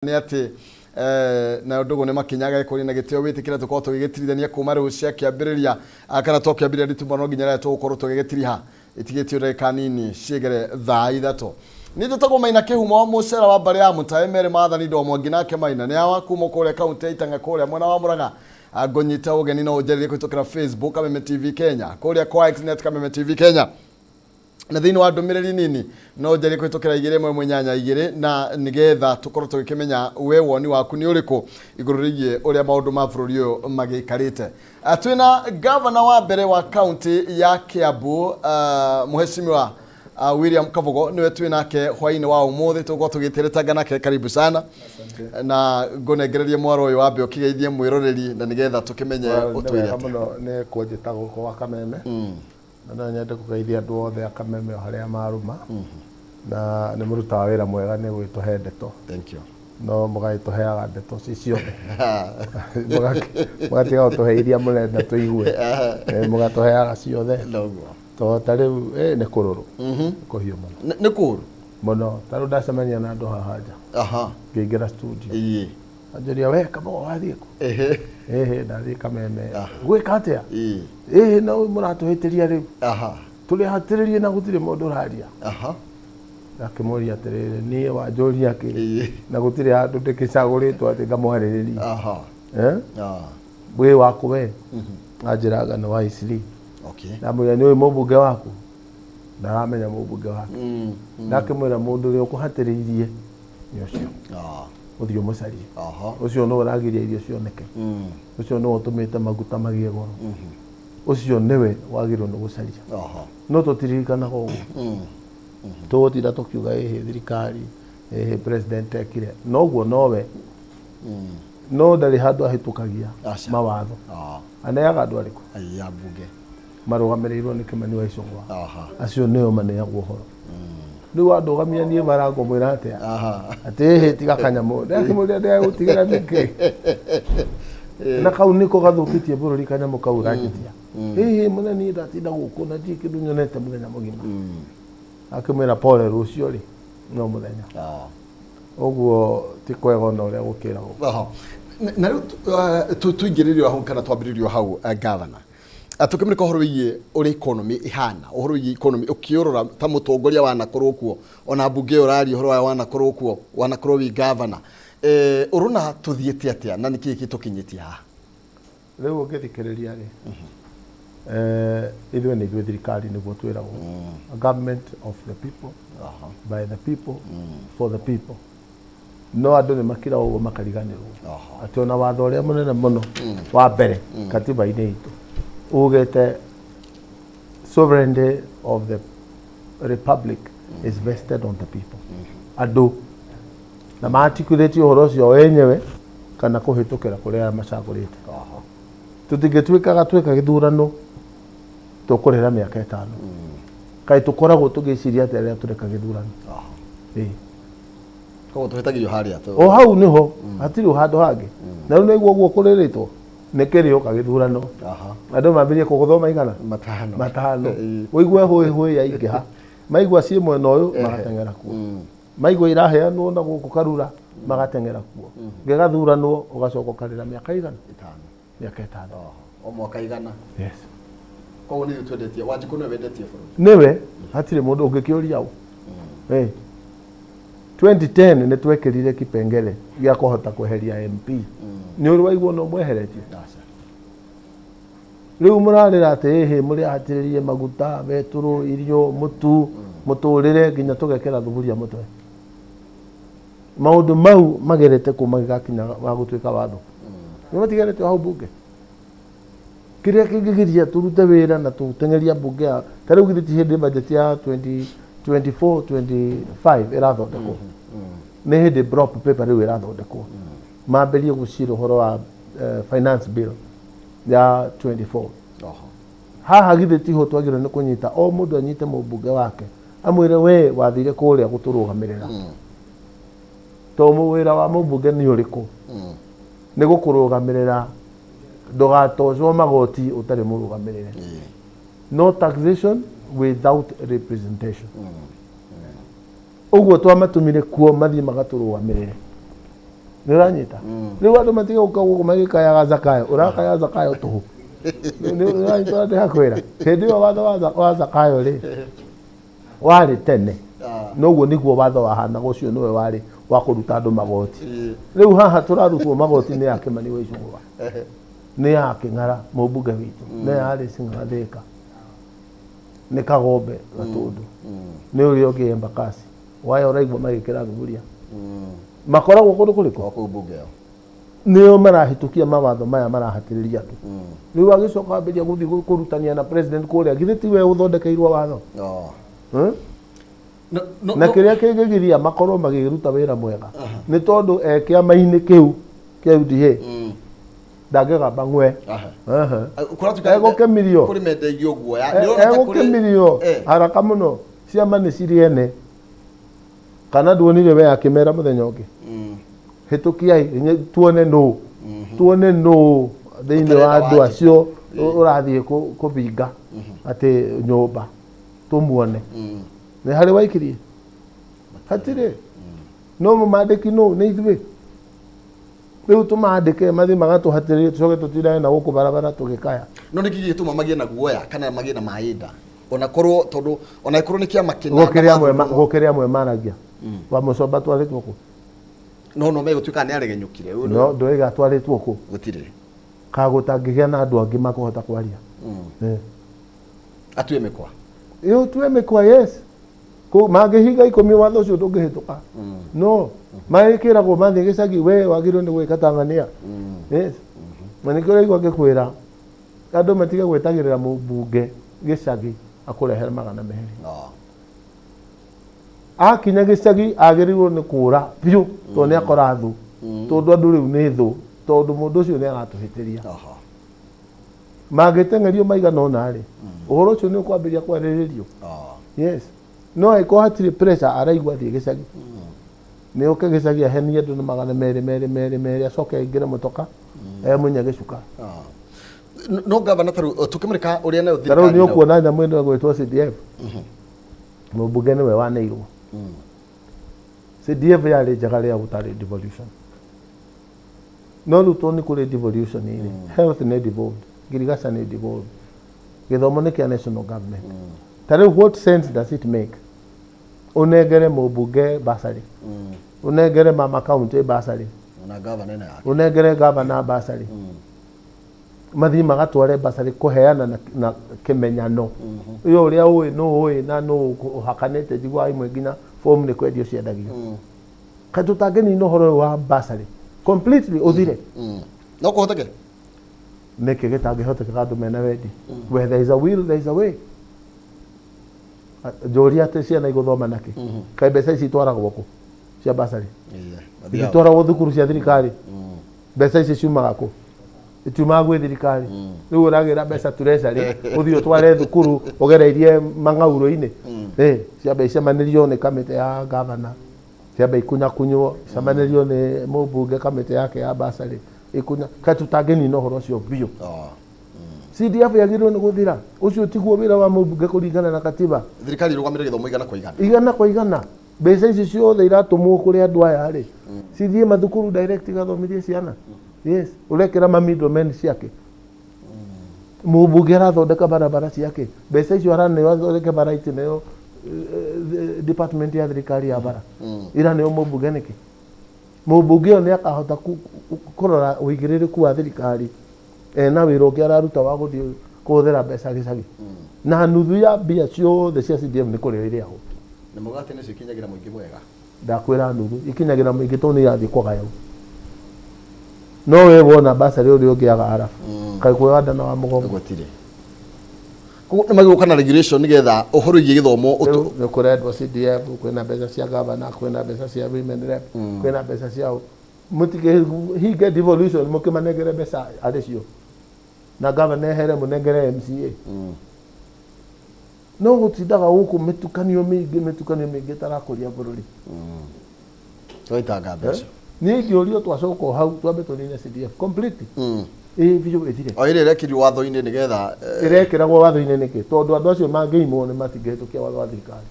Ni ati na ndugu ne makinyaga ikuri na gitio witikira tuko tugigitirithania kuma rucia kiambiriria akana to kiambiriria rituma no nginya tugukorwo tugigitiriha itigitio reka nini cigere thaa ithato ni tutagwo maina kihumo mucera wa bari ya mutaemere mathani ndo mwangi nake maina ni awa kuma kure kaunti itanga kure mwena wa Murang'a agonyita ugeni no ujerire kutukira Facebook Kameme TV Kenya kure kwa Xnet Kameme TV Kenya na thini wa ndumiriri nini no njeri kwitukira 2 na nigetha tukorwo tugikimenya we woni waku ni uriku iguru rigie uria maundu ma bururi uyu magikarite. Twina governor wa mbere wa county ya Kiambu muheshimiwa William Kabogo niwe twinake hwaini wa umuthi tuko tugitiritaga nake karibu sana. Asante. Na ngonegererie mwaro uyu wambe ukigeithie mwiroreri na nigetha tukimenye utwire ne kwojetago kwa Kameme. Na nyende kugeithia andu othe Kameme haria maruma na ni murutaga wira mwega ni gwituhe ndeto. Thank you. No mugaituheaga ndeto ciothe mugatiga utuheiria murenda tuigue mugatuheaga ciothe to tariu ni kururu kuhiu muno ni kuru muno tariu ndacemania na andu haha nja ngiingira studio anjuria we Kabogo wathie ku ndathie Kameme gwika atia no muratuhitiria riu tuli hatiririe na gutire mundu raria akimuria atiriri ni wanjuria ki na gutire handu ndikicaguritwo ati ngamuhaririria we waku we anjiraga no wa isiri na muya ni mubunge waku ndaramenya mubunge waku ndakimwira mundu ri ukuhatiririe ni ucio uthio mucarie ucio no uragiria irio cioneke ucio no utumite maguta magie goro ucio niwe wagirwo no gucaria no tutirikana go totira tukiuga thirikari president ekire noguo nowe no ndari handu ahitukagia mawatho aneaga andu ariku bunge marugamirĩirwo ni Kimani wa Icũng'wa acio nĩo maneagwo horo rĩu andugamia niĩ marango mwĩra atĩa atĩ tiga kanyamũ ndakĩmũria ndegũtigĩra nĩkĩ na kau nĩko gathũkĩtie bũrũri kanyamũ kau ranjĩtia mũneni ndatinda gũkũ na ndirĩ kĩndũ nyonete mũthenya mũgima akĩmwĩra pole rũcio rĩ no mũthenya ũguo ti kwega ona ũrĩa gũkĩragwo na rĩu tuingĩrĩrio hau kana twambĩrĩrio hau governor atukimrika horo wiye uri economy ihana horo wiye economy ukiorora ta mutongoria wana korokwo ona bunge urari horo wana korokwo wana korowi governor uruna tuthiete atia na niki gitukinyitia ha riu ngithikiriria ri ithuĩ nĩ ithuĩ thirikari nĩguo twĩragwo a government of the people by the people for the people no andũ nĩ makĩra ũguo makariganĩrwo atĩ ona watho ũrĩa mũnene mũno wa mbere katiba-inĩ itũ ugete sovereignty of the republic is vested on the people andu na maarticulate horo cio enyewe kana kuhitukira kuria macagurite tutingituikaga twika githurano tukurira miaka 5 kai tukoragwo tugiciria atia tureka githurano ko tuhetagirio haria to o hau niho hatiri handu hangi na riu niguo guo kuriritwo nekerio kagithurano andu mambirie kuguthoma igana matano uigwe hoi yaingiha maigwa cie mwena uyu magatengera kuo maigwa iraheanwo na guku karura magatengera kuo ngegathuranwo ugacoka karira miaka igana 5 miaka 5 o mwaka igana yes ko ni twedetie wanjiku no wendetie niwe hatire mundu ungikiuria u 2010 ne twekirire kipengele gya kuhota kweheria MP ni uri waigwo no mweheretie riu murarira ati muri hatiririe maguta beturu irio mutu muturire nginya tugekera thuburia mutwe maundu mau magerete kuma gakinya wa gutwika watho ni matigerete hau bunge kiria kingigiria turute wira na tutengeria bunge tariu githiti hindi budget ya 2024-25 irathondekwo ni hindi drop paper riu irathondekwo mamberie gucira horo wa finance bill ya 24 haha githiti ho twagirwo ni kunyita o mundu anyite mubunge wake amwire we wathire kuria guturugamirira to muwira wa mubunge ni uriku ni gukurugamirira ndugatozwo magoti utari murugamirire no taxation without representation uguo twamatumire kuo mathie magaturugamirire nä ranyita rä u andå matige gå ka magä kayaga Zakayo å rakaya Zakayo tå nä ranyita ndä hakwä ra hä ndä ä yo watho wa Zakayo rä warä tene noguo niguo watho wahanaga å cio nä we warä wa kå ruta andå magoti rä u haha tå rarutwo magoti nä yake mani wa icågå nä yakä ng'ara må mbunge witå nä yarä cing'ara thä ka nä kagombe gatå ndå nä å rä a å ngä embakasi waya å raigua magä kä ra thuburia makoragwo kå ndå kå rä kå nä o marahä kia mawatho maya marahatä rä ria andå rä u agä coka ambä ria gå thiä kå rutania na president kå rä a githä tiwe å thondekeirwo watho na kä rä a kä ngä giria makorwo magä ruta wä ra mwega nä tondå ekä ama-inä kä u kä UDA ndangä gamba ng'we egå kä mirio haraka må no ciama nä cirä ene kana nduonire we akä mera må thenya å ngä hä tå kiai tuone nå thä inä wa andå acio å rathiä kå binga atä nyå mba tå muone nä harä waikirie hatirä no må mandä ki no nä ithuä rä u tå mandä ke mathiä magatå hatä rä tå coke tå tindane na gå kå barabara tå gä kaya no nä kä gä tå ma magä na guoya kana magä na maä nda onakorwo tondå onakorwo nä kä ama gå kä rä amwe maragia wa må comba twarä two kå no megå tuä ka nä aregenyå kire no ndå ä gatwarä two kå gå tirä kagå tangä gä a na andå angä makå hota kwaria atue mä kwa ä tue mä kwa yes mangä hinga ikå watho å cio ndå ngä hä tå ka no magä kä ragwo mathiä gä cagi we wagä rwo nä gwä ka Tanzania na nä kä å raigua ngä kwä ra andå matige gwä tagä rä ra må mbunge gä cagi akå rehere magana merä akinya gä cagi agä rä irwo nä kå ra biå tondå nä akora thå tondå andå rä u nä thå tondå må ndå å cio nä agatå hä tä ria mangä tengerio maigana ona rä å horo å cio nä å kwambä ria kwarä rä rio yes no eko hatirä pressure araigua thiä gä cagi nä å ke gä cagi ahenie andå na magana merä acoke aingä re må toka må nya gä cuka no gavana taru tå kä må rä ka å rä a nayo tarä u nä å kuona nyamå ä no gwä two CDF må mbunge nä we waneirwo CDF yarä njega rä a gå tarä devolution no rä u to nä kå rä devolution health nä devolved girigaca nä devolved gä thomo nä kä a national government tarä what sense does it make unengere må mbunge basarä unengere mama county basarä unengere gavana basarä mathi magatware basarä kå heana na kä menyano ä yo å rä a å ä no å ä na no å hakanä te njigua imwe nginya form nä kwendio ciendagio kaä tå tangä nina å horo å yå wa basarä completely å thire no kå hoteke nä kä gä tangä hotekeka andå mena wendi where there is a will there is a way njåria atä ciana igå thoma nakä kaä mbeca ici itwaragwo kå cia basarä itwaragwo thukuru cia thirikari mbeca ici ciumaga kå itiumaga gwä thirikari rä u å ragä ra mbeca turecarä å thiä å tware thukuru å gereirie mang'aurå-inä ciambe icemanä rio nä kamä te ya gavana ciambe ikunyakunywo icemanä rio nä må mbunge kamä te yake ya basarä ikunya kaä tå tangä nina å horo å cio biå CDF yagä rwo nä gå thira å cio tiguo wä ra wa må mbunge kå ringana na katiba thirikari rå gamä re gä thomo igana kwa igana mbeca ici ciothe iratå må kå rä andå aya rä cithiä mathukuru direct igathomithie ciana yes å rekä ra mamiddlemen ciake må mbunge arathondeka barabara ciake mbeca icio araneo athondeke bara itä neo department ya thirikari ya bara iraneo må mbunge nä kä må mbunge å nä akahota kå rora å igä rä rä ku wa thirikari na wä ra å ngä araruta wa gå thiä kå hå thä ra mbeca gä cagi na nuthu ya mbia ciothe cia CDF nä kå rä o irä ahå nä må gatä nä cio ikinyagä ra må ingä mwega ndakwä ra nuthu ikinyagä ra må ingä tondå nä irathiä kwagayau no we wona basarä å rä å ngä aga arabu kaä kwä wandana wa må gongo nä magä gå kana regulation nä getha å horo igie gä thomo nä kå rendwo CDF kwä na mbeca cia gavana kwä na mbeca cia women rep kwä na mbeca ciao må tigä hinge devolution må kä manengere mbeca arä cio na gavana ehere må nengere MCA no gå tindaga gå kå mä tukanio mä ingä tarakå ria bå rå ri twaitanga mbeca niä ingä å rio twacoka o hau twambe tå nine CDF completely biå ä thire o ä rä rekiri watho-inä nä getha ä rekä ragwo watho-inä nä kä tondå andå acio mangä imwo nä matingä hä tå kia watho wa thirikari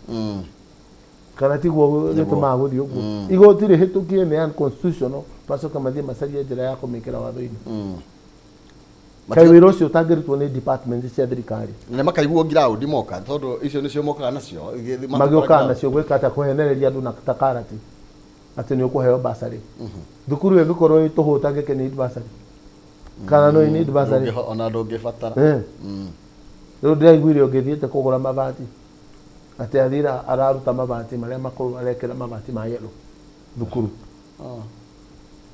kana tiguo gituma guthi uguo igoti ri hitukie ni unconstitutional pacoka mathie macaria njira ya kumikira watho-ini kai wira ucio utangirutwo ni department cia thirikari na makaiguo ground moka tondu icio nicio mokaga nacio magioka nacio gwika ata kuhenereria andu na takarati ati ni ukuheo basari thukuru egukorwo ituhutange ke need basari kana no need basari ona ndungibatara riu ndiraiguire ungithiite kugura mabati ati athira araruta mabati maria makuru arekera mabati ma yellow thukuru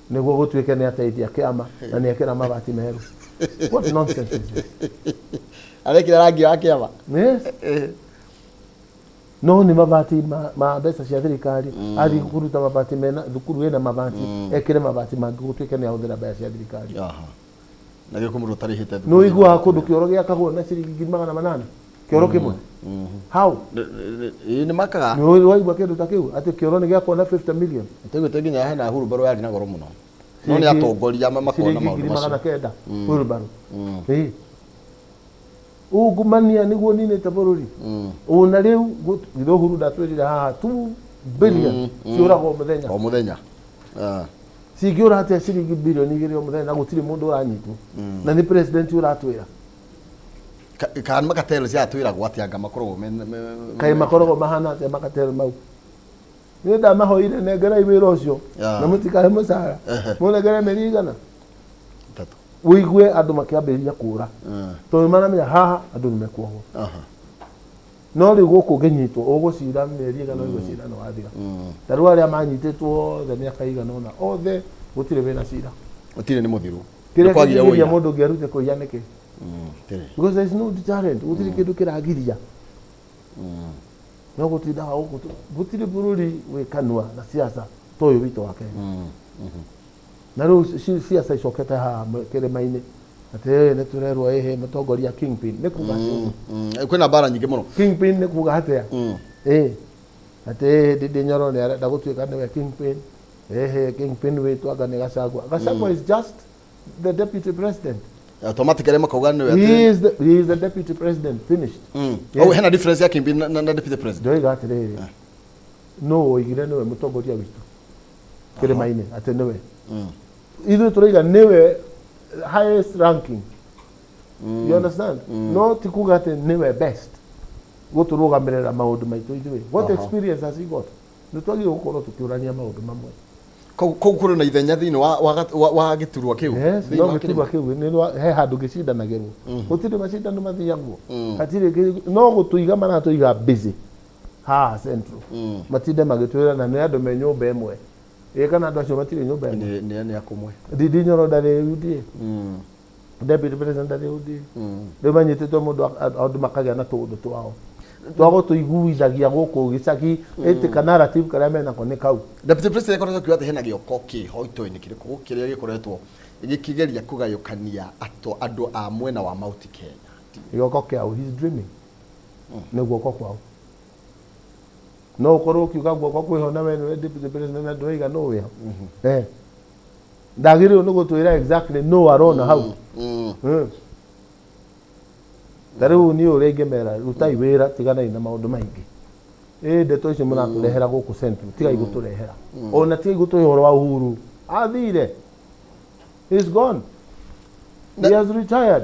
niguo gutuike ni ateithia kiama na ni ekera mabati meru. What nonsense is this? Arekera rangi wa kiama Yes. No ni mabati ma mbeca cia thirikari athi kuruta mabati mena thukuru wena mabati ekire mabati mangi gutuike ni ahuthira mbeca cia thirikari na gä kå må rå tarä hä te no igua kå ndå kä oro gä akagwo na ciringi 800 kä oro kä mwe how nä makaga nä waigua kä ndå ta kä u atä kä oro nä gä akwo na 50 million tä te nginya hena hurumbarå yarĩ na goro må no no nä atongoria makona maå ndå macio hurumbarå ungumania nä guo ninä te bå rå ri ona rä u githå huru ndatwä rire haha 2 billion ciåragwo må thenya singi uratia ciringi bilioni 2 muthenya na gutiri mundu uranyitwo na ni president uratwira kan makatelo cia twira gwatianga makorogo kai makorogo mahana ate makatelo mau ni nda mahoire negera iwira ucio na mutikahe musara munegera merigana tatu uigue andu makiambiriria kura to manamenya haha andu ni mekuoho no ri guku nginyitwo ugucira meri igana ugucira no wathira taru aria manyititwo the miaka igana ona othe gutire wena cira gutire ni muthiru kwagia uya mundu ngiarute kuya niki because there is no deterrent gutire kindu kiragiria no gutinda guku gutire bururi wikanwa na siasa toyo wito wake na ru siasa icokete ha Kirima-ini ate ne turerwo ehe mutongoria kingpin ne kuga kwina bara nyingi muno kingpin ne kuga atia ate didi nyoro ne ara dagutuika ne kingpin kingpin wetu aga ne Gachagua is just the deputy president automatically makauga ne he is the deputy president finished oh hena difference ya kingpin na deputy president doi gatiriri no igire ne mutongoria witu Kirima-ini ate newe ithu turiga newe highest ranking you understand no tikuga ate newe best guturugamirira maundu maitu ithui what experience has he got nitwagi gukorwo tukiurania maundu mamwe kuri na ithenya thini wa giturwa kiu no giturwa kiu ni he handu gicindanagirwo gutire macindano mathiagwo atire no gutuiga maratuiga busy ha central matinde magitwira na ni andu me nyumba emwe kana andu acio matire nyumba emwe ni akumwe didi nyoro ndari UDA deputy president ndari UDA ndio manyititwo mundu andu makagia na tundu twao twago tuiguithagia guku gicagi etika narrative karia mena ko ni kau deputy president koretwo kiuga hena gioko ki hoito-ini kiriku kiria gikoretwo gikigeria kugayukania andu a mwena wa Mount Kenya gioko kiao he's dreaming ni guoko kwao no korwo kiuga guoko kwihona wenu deputy president ndu iga no wiha ndagiririo ni gutwira exactly no arona hau tariu ni urenge mera rutai wira tigana ina maundu maingi ndeto icio muraturehera guku central tiga iguturehera ona tiga igutuhoro wa Uhuru athire he's gone he has retired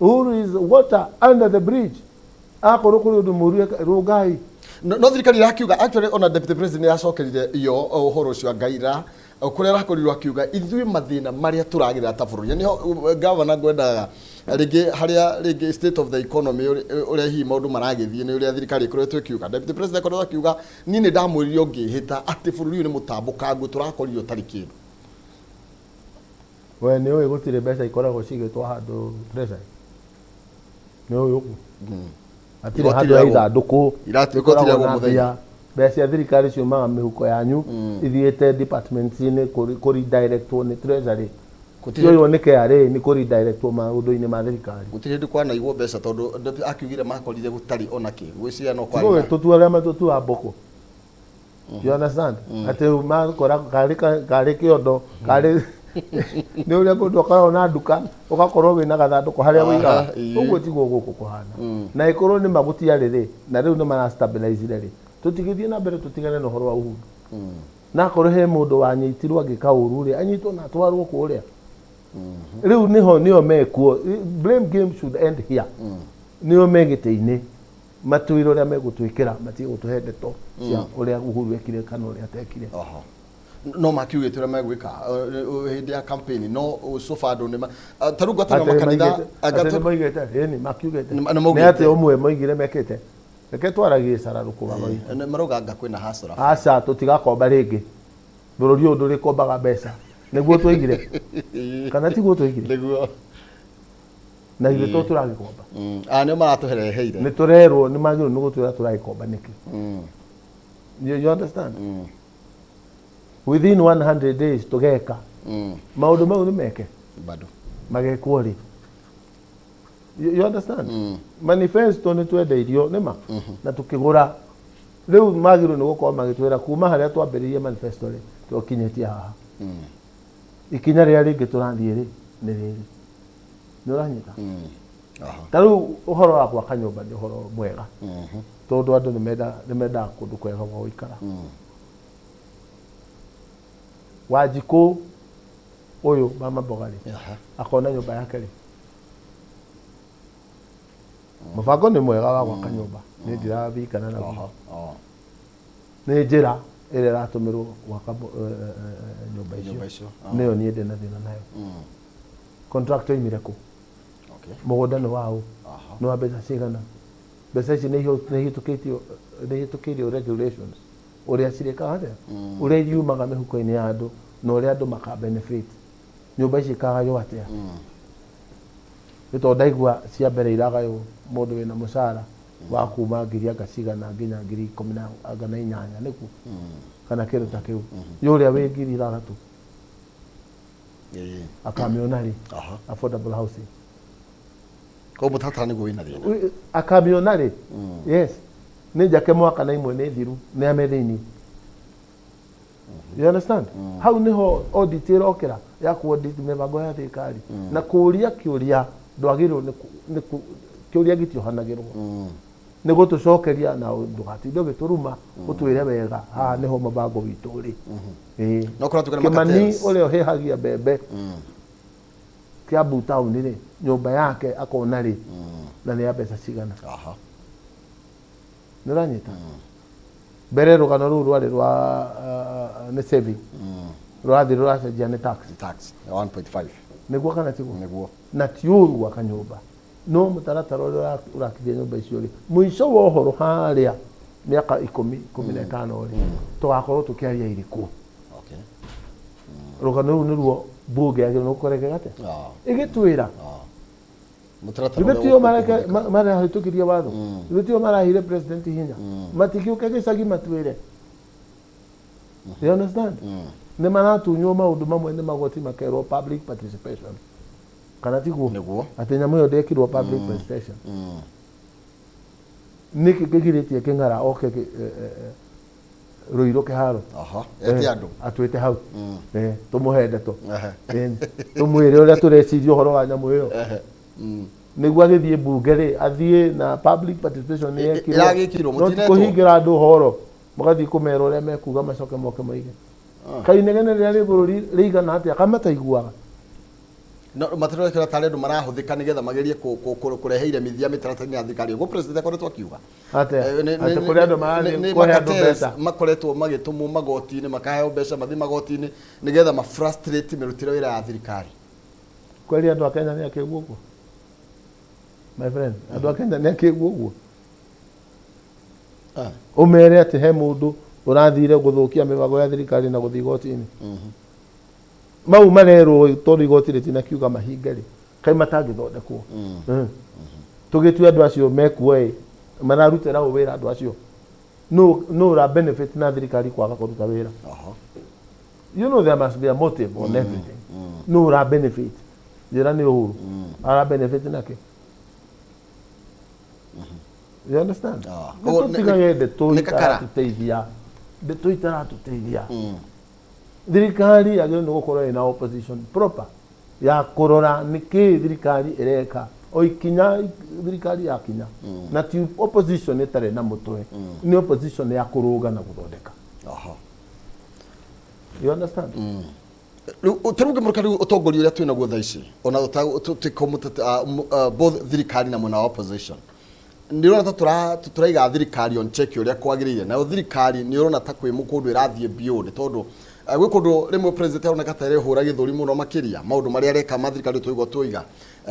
Uhuru is water under the bridge akorwo kuri undu murie rugai no thirikari irakiuga actually ona deputy president yacokerire iyo uhoro ucio ngaira kuria rakorirwo akiuga ithui mathina maria turagira ta bururi niho governor ngwendaga rigi haria rigi state of the economy uria hi maundu maragithie ni uria thirikari ikoretwo ikiuga deputy president koretwo akiuga ni ndamwiririo ngihita ati bururi uyu ni mutambukangu turakorirwo tari kindu we ni uyu gutire mbeca ikoragwo cigitwo handu treasury ni uyu atire handu ya ithanduku iratikotiragwo muthenya mbeca thirikari ciumaga mihuko yanyu ithiete department-ini kuri directwo ni treasury kutiyo ni KRA ni kuri directwo maundu-ini ma thirikari gutire ndi kwana igwo mbeca tondu akiugire makorire gutari ona ki gwiciria no kwa no tutuaria matutua mboko you understand ati makora kari kiondo kari ni uria mundu akoragwo na nduka ugakorwo wina gathanduku haria wigaga uguo tiguo guku kuhana na ikorwo ni magutiarire na riu ni mara stabilize ri tutigithie na mbere tutigane na horo wa uhuru na korwo he mundu wanyitirwo agika uru ri anyitwo na twarwo kuria riu niho mekuo blame game should end here niyo megite-ini matwiro ria megutwikira mati gutuhe ndeto cia uria uhuru ekire kana uria atekire no makiugite uria megwika hindi ya campaign no so far do nema taru gatana makanitha agato moigite ni makiugite ni ati umwe moigire mekite reke twaragie sararuku baba maroganga kwina hasora aca tutigakomba ringi bururi undu rikombaga mbeca niguo twaigire kana tiguo twaigire niguo na ile to turagikomba nio maratuhereheire ni turerwo ni magiro nugo turagikomba niki you understand within 100 days tugeka maundu mau ni meke bado magekwo ri you understand manifesto ni twendeirio nima na tukigura riu magiro ni gukorwo magitwira kuma haria twambiririe manifesto ri twakinyetie haha ikinya ria ringi turathie ri ni riri ni uranyita taru uhoro wa gwaka nyumba ni uhoro mwega tondu andu ni menda kundu kwega gwa guikara Wajiko uyu mama Bogari akona nyumba yake ri mubango ni mwega wa gwaka nyumba ni ndiravikana na ni njira ire ratumirwo gwaka nyumba icio niyo ni ndina thina nayo contractor imire ku mugunda ni wao no abeza cigana mbeca ici nĩ hĩtũkĩirio regulations ũrĩa cirĩkaga atĩa ũrĩa yumaga mĩhuko-inĩ ya andũ na ũrĩa andũ maka benefit nyũmba ici ikagaywo atĩa nĩ tondũ ndaigua cia mbere iragaywo mũndũ wĩna mũcara wa kuma ngiri anga cigana nginya ngiri 18 nĩku kana kĩndũ ta kĩu yũrĩa wĩ ngiri 6 akamĩona rĩ affordable housing ko mutata niguo wina thina akamĩona rĩ yes nĩ njake mwaka na imwe nĩ thiru nĩ amethĩini you understand hau niho audit ĩrokĩra ya ku-audit mĩbango ya thirikari na kũũria kĩũria ndwagĩrĩirwo nĩ kĩũria gĩtiohanagĩrwo nĩ gũtũcokeria na ndũgatinde ũgĩtũruma ũtwĩre wega haha nĩho mũbango witũ ũrĩ Kĩmani ũrĩa ũhĩhagia mbembe Kiambu town rĩ nyũmba yake akona rĩ na nĩ ya mbeca cigana nĩ ũranyita mbere rũgano rũu rwarĩ rwa nĩ saving rũrathi rũracenjia nĩ tax 1.5 nĩguo kana tiguo na ti ũru gwaka nyũmba no mũtaratara ũrĩa ũrakithia nyũmba icio rĩ mũico wa ũhoro harĩa mĩaka 15 rĩ tũgakorwo tũkĩaria irĩkũ rũgano rũu nĩruo mbunge yagĩrĩirwo gũkorwo gate ĩgĩtwĩra Ibetio marahĩtũkirie watho ibetio marahire president hinya matikĩũke gĩcagi matwĩre you understand nĩ maratunywo maũndũ mamwe nĩ magoti makerwo public participation kana tiguo atĩ nyamũ ĩyo ndekirwo public participation nĩkĩ kĩgirĩtie kĩng'ara oke Ruiru kĩharo atwĩte hau tũmũhe ndeto tũmwĩre ũrĩa tũreciria ũhoro wa nyamũ ĩyo nĩguo agĩthiĩ mbunge rĩ athiĩ na public participation nĩ yekirwo no kũhingĩra andũ ũhoro mũgathiĩ kũmera ũrĩa mekuga macoke moke moige kai inegene rĩrĩa rĩ bũrũri rĩigana atĩa kana mataiguaga no matirokera tare andũ marahuthĩka nĩgetha magerie kũreheire mithia mĩtaratara-inĩ ya thirikari ũguo president akoretwo akiuga atĩ kũrĩ andũ marathiĩ kũhe andũ mbeca makoretwo magĩtũmwo magoti-inĩ makaheo mbeca mathiĩ magoti-inĩ nĩgetha mafrustrate mĩrutĩre wĩra ya thirikari kweli andũ a Kenya nĩ akĩiguo ũguo my friend andũ a Kenya nĩ akĩiguo ũguo ũmere atĩ he mũndũ ũrathire gũthũkia mĩbango ya thirikari na gũthiĩ igoti-inĩ mau marerwo tondũ igoti rĩtina kiuga mahinge rĩ kai matangĩthondekwo tũgĩtue andũ acio mekuo mararutĩra wĩra andũ acio no ra benefit na thirikari kwaga kũruta wĩra you know there must be a motive on everything no ra benefit njĩra nĩ Uhuru ara benefit nake you understand tũtigage ndeto itaratũteithia thirikari agĩrĩirwo nĩ gũkorwo ĩna opposition proper ya kũrora nĩkĩ thirikari ĩreka oikinya thirikari ya kinya na ti opposition etare na mutwe ni opposition ya kuruga na guthondeka. You understand? Teruge murukari utongoria uria twina guo thaici ona tutikomuta both thirikari na mwana opposition ndirona ta turaiga thirikari on check uria kwagirire na thirikari ni urona ta kwi mukundu irathie bio ni tondu gwi kundu rimwe president ona katere hura githuri muno makiria maundu maria areka mathirikari tuigo tuiga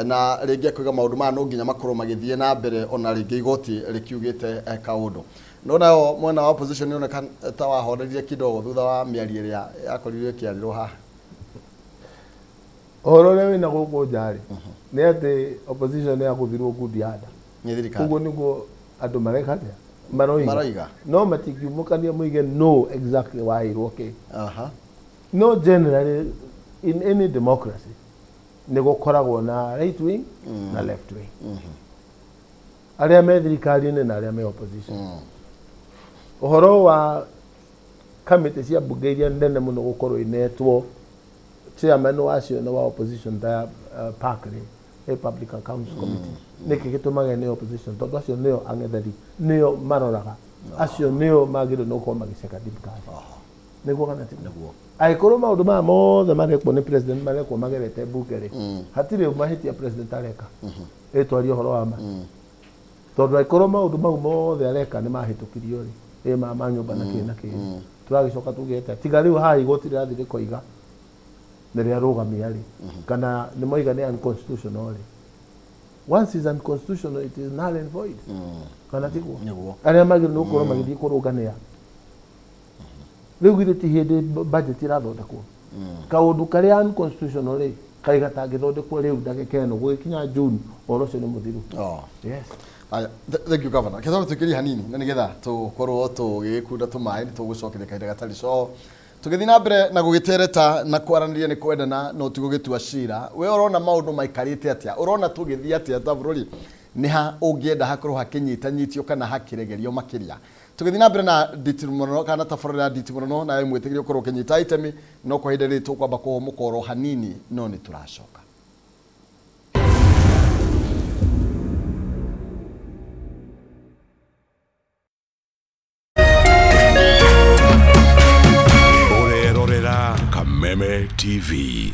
na ringi akuiga maundu ma no nginya makoro magithie na mbere ona ringi igoti rikiugite kaundu no nayo mwana wa opposition ni ona ta wahorerire kidogo thutha wa miari iria yakorirwe kiariro ha orore wina guko jari ni ati opposition ya kuthirwo good ada ni thirikari ugo niguo andu marekate maroiga no matikiumukania muige no exactly why it okay no generally in any democracy ni gukoragwo na right wing na left wing aria me thirikari na aria me opposition uhoro wa committee cia bunge iria ndene muno gukorwo inetwo chairman wacio na wa opposition ta Parkley Public Accounts Committee niki gitumaga ni opposition tondu acio nio ang'etheri nio maroraga acio nio magire no ko magiceka thirikari niguo kana ti niguo aikoro maundu ma mothe marekwo ni president marekwo magerete bunge ri hatire mahitia president areka etwari uhoro wa ma tondu aikoro maundu mau mothe areka ni mahitukirio ri ma nyumba na kina turagicoka tugete tiga riu ha igoti rirathire koiga nere arogamia ri kana ni moiga ni unconstitutional. Once is unconstitutional, it is null and void. Kana tiguo aria magire no korwo magithii kurugania riu gire ti hindi budget irathondekwo kaundu karia unconstitutional ri kai gatangithondekwo riu ndagikeno gwikinya June oro cio ni muthiru. Yes. Thank you governor. Kitho tukiri hanini na nigetha tukorwo tugikunda tumai ni tugucokeria kahinda gatari so tugithi na mbere na gugitereta na kwaraniria ni kwendana no tugugitua cira we urona maundu maikarite atia urona tugithi atia ta bururi ni ha ungienda hakorwo hakinyitanyitio kana hakiregerio makiria tugithi na mbere na ditimono kana tafarira ditimono na mwitigirio korwo kinyita itemi no kwa hinde ritu kwamba kuhumukoro hanini no ni turacoka. Kameme TV.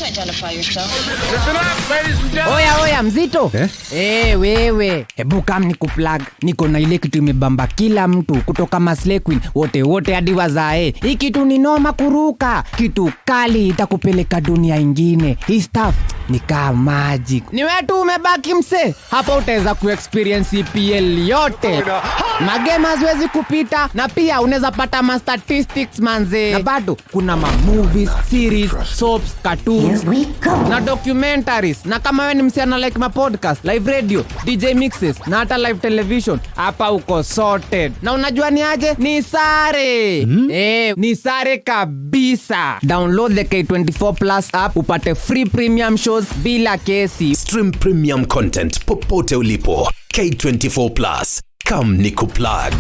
Identify yourself. Listen up, ladies and gentlemen. Oya mzito. Wewe. Hebu kam nikuplug. Niko na ile kitu imebamba kila mtu kutoka Maslay Queen wote hadi wazae. Hii kitu ni noma kuruka. Kitu kali itakupeleka dunia ingine. Hii stuff ni kama magic. Ni wewe tu umebaki mse. Hapa utaweza kuexperience EPL yote. Magame haziwezi kupita na pia unaweza pata ma statistics manze. Na bado kuna ma movies, series, soaps, cartoons na documentaries. Na kama wewe ni msichana like ma podcast, live radio, DJ mixes na hata live television, hapa uko sorted. Na unajua ni aje? Ni sare. Ni sare kabisa. Download the K24 Plus app upate free premium shows bila kesi. Stream premium content popote ulipo. K24 Plus. Come nikuplug.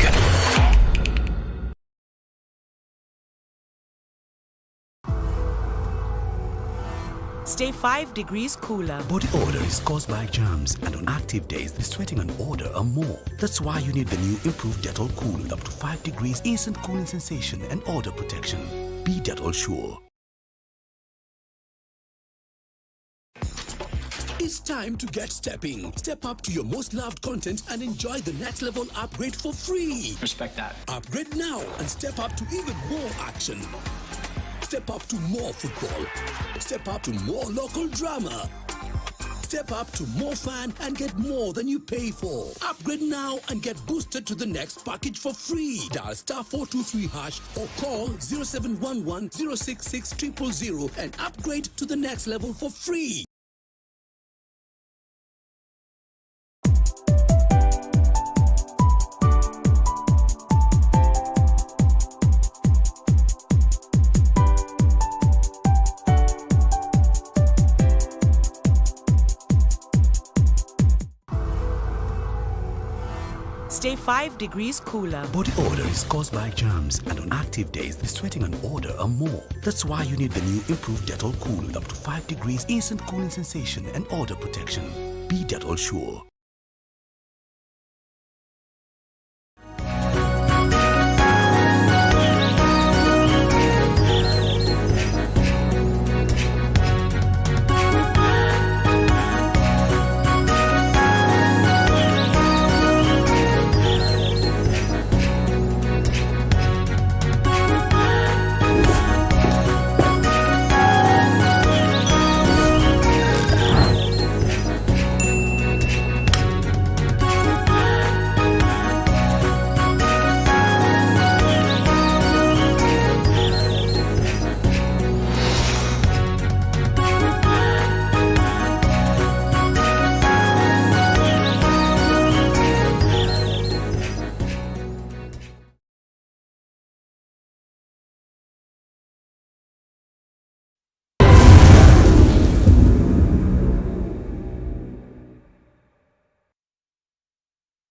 Stay 5 degrees cooler. Body odor is caused by germs, and on active days, the sweating and odor are more. That's why you need the new improved Dettol Cool, up to 5 degrees instant cooling sensation and odor protection. Be Dettol sure. It's time to get stepping. Step up to your most loved content and enjoy the next level upgrade for free. Respect that. Upgrade now and step up to even more action. Step up to more football. Step up to more local drama. Step up to more fun and get more than you pay for. Upgrade now and get boosted to the next package for free. Dial *423# or call 0711 066 000 and upgrade to the next level for free. Stay 5 degrees cooler. Body odor is caused by germs, and on active days, the sweating and odor are more. That's why you need the new improved Dettol Cool with up to 5 degrees instant cooling sensation and odor protection. Be Dettol sure.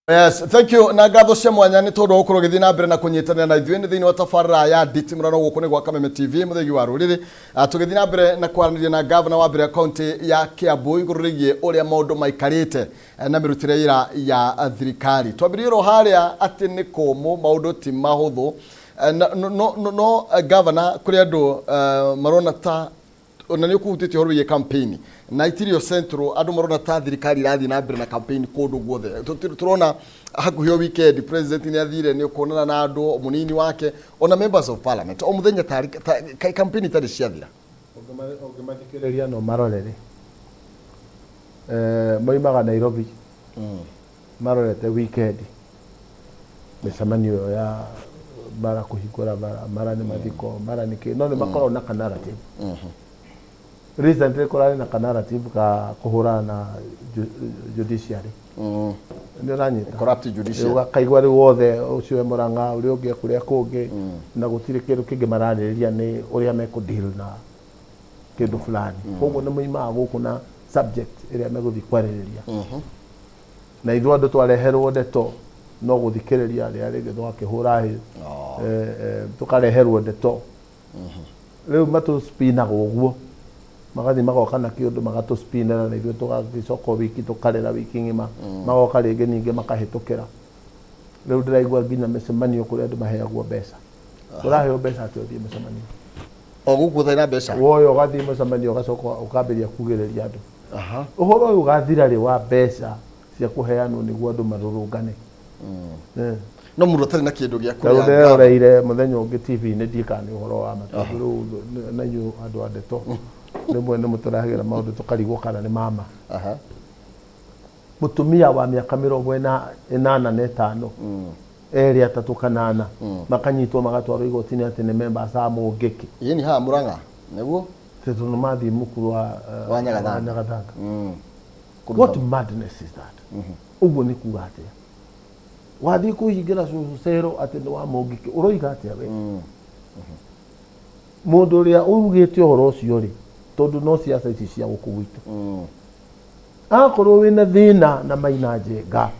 Yes, thank you. Na ngatho cia mwanya ni tondu gukorwo githii na mbere na kunyitanira na ithuĩ thiini wa tabarĩra ya nditimũrano gũkũ nĩ gwa Kameme TV mũthegi wa rũrĩrĩ. Tũgĩthii na mbere na kwaranĩria na governor wa mbere kaunti ya Kiambu igũrũ rĩgiĩ ũrĩa maũndũ maikarĩte na mĩrutĩre ira ya thirikari. Twambĩrĩrie ro harĩa atĩ nĩ kũmũ maũndũ ti mahũthũ. No governor kũrĩ andũ marona ta ona nĩ ũkũhutĩtie ũhoro wĩgiĩ campaign na Itirio Central andũ marona ta thirikari irathi na mbere na campaign kũndũ guothe. Turona hakuhĩ o weekend president nĩ athire nĩ kuonana na andũ munini wake ona members of parliament o muthenya campaign itarĩ ciathira. Ũngĩmathikĩrĩria no marorere moimaga Nairobi marorete weekend mĩcemanio ya bara kũhingũra mara nĩ mathiko mara nĩ kĩ no nĩ makoragwo na narrative. Recently korari na narrative ka kuhura na judiciary. Nĩ ranyita corrupt judiciary. Ũkaigua rĩu wothe ũcio Mũrang'a ũrĩa ũngĩ kũrĩa kũngĩ na gũtirĩ kĩndũ kĩngĩ mararĩrĩria nĩ ũrĩa mekũdeal na kĩndũ fulani. Koguo nĩ moimaga gũkũ na subject ĩrĩa megũthiĩ kwarĩrĩria. Na ithuĩ andũ twareherwo ndeto no gũthikĩrĩria rĩrĩa rĩngĩ twakĩhũra hĩ tũkareherwo ndeto. Rĩu matũspinaga ũguo magathi magoka na kĩndũ magatũspinera na ithuĩ tũgagĩcoka wiki tũkarera wiki ng'ima magoka rĩngĩ ningĩ makahĩtũkĩra. Rĩu ndĩraigua nginya mĩcemanio kũrĩa andũ maheagwo mbeca. Ũraheo mbeca atĩ ũthiĩ mũcemanio o gũkũ ũtarĩ mbeca woyo ũgathiĩ mũcemanio ũgacoka ũkambĩrĩria kugĩrĩria andũ. Ũhoro ũyũ ũgathira rĩ wa mbeca cia kũheanwo nĩguo andũ marũrũngane. No mũndũ atarĩ na kĩndũ gĩa kũrĩa nderoreire mũthenya ũngĩ TV-inĩ ndiĩka nĩ ũhoro wa matatũ rĩu na inyuĩ andũ a ndeto rĩmwe nĩ mũtũrahagĩra maũndũ tũkarigwo kana nĩ mama. Mũtumia wa mĩaka 85 erĩ atatũ kanana makanyitwo magatwarwo igoti-inĩ atĩ nĩ members a Mũngĩkĩ. Yeni haha Mũrang'a nĩguo tondũ nĩ mathiĩ mũkuru wa Nyagathanga. What madness is that? Ũguo nĩ kuuga atĩa? Wathiĩ kũhingĩra cũcũ cero atĩ nĩ wa Mũngĩkĩ ũroiga atĩa we? Mũndũ ũrĩa ũrugĩte ũhoro ũcio rĩ tondũ no ciaca ici cia gũkũ gwitũ. Akorwo wĩna thĩna na Maina Njenga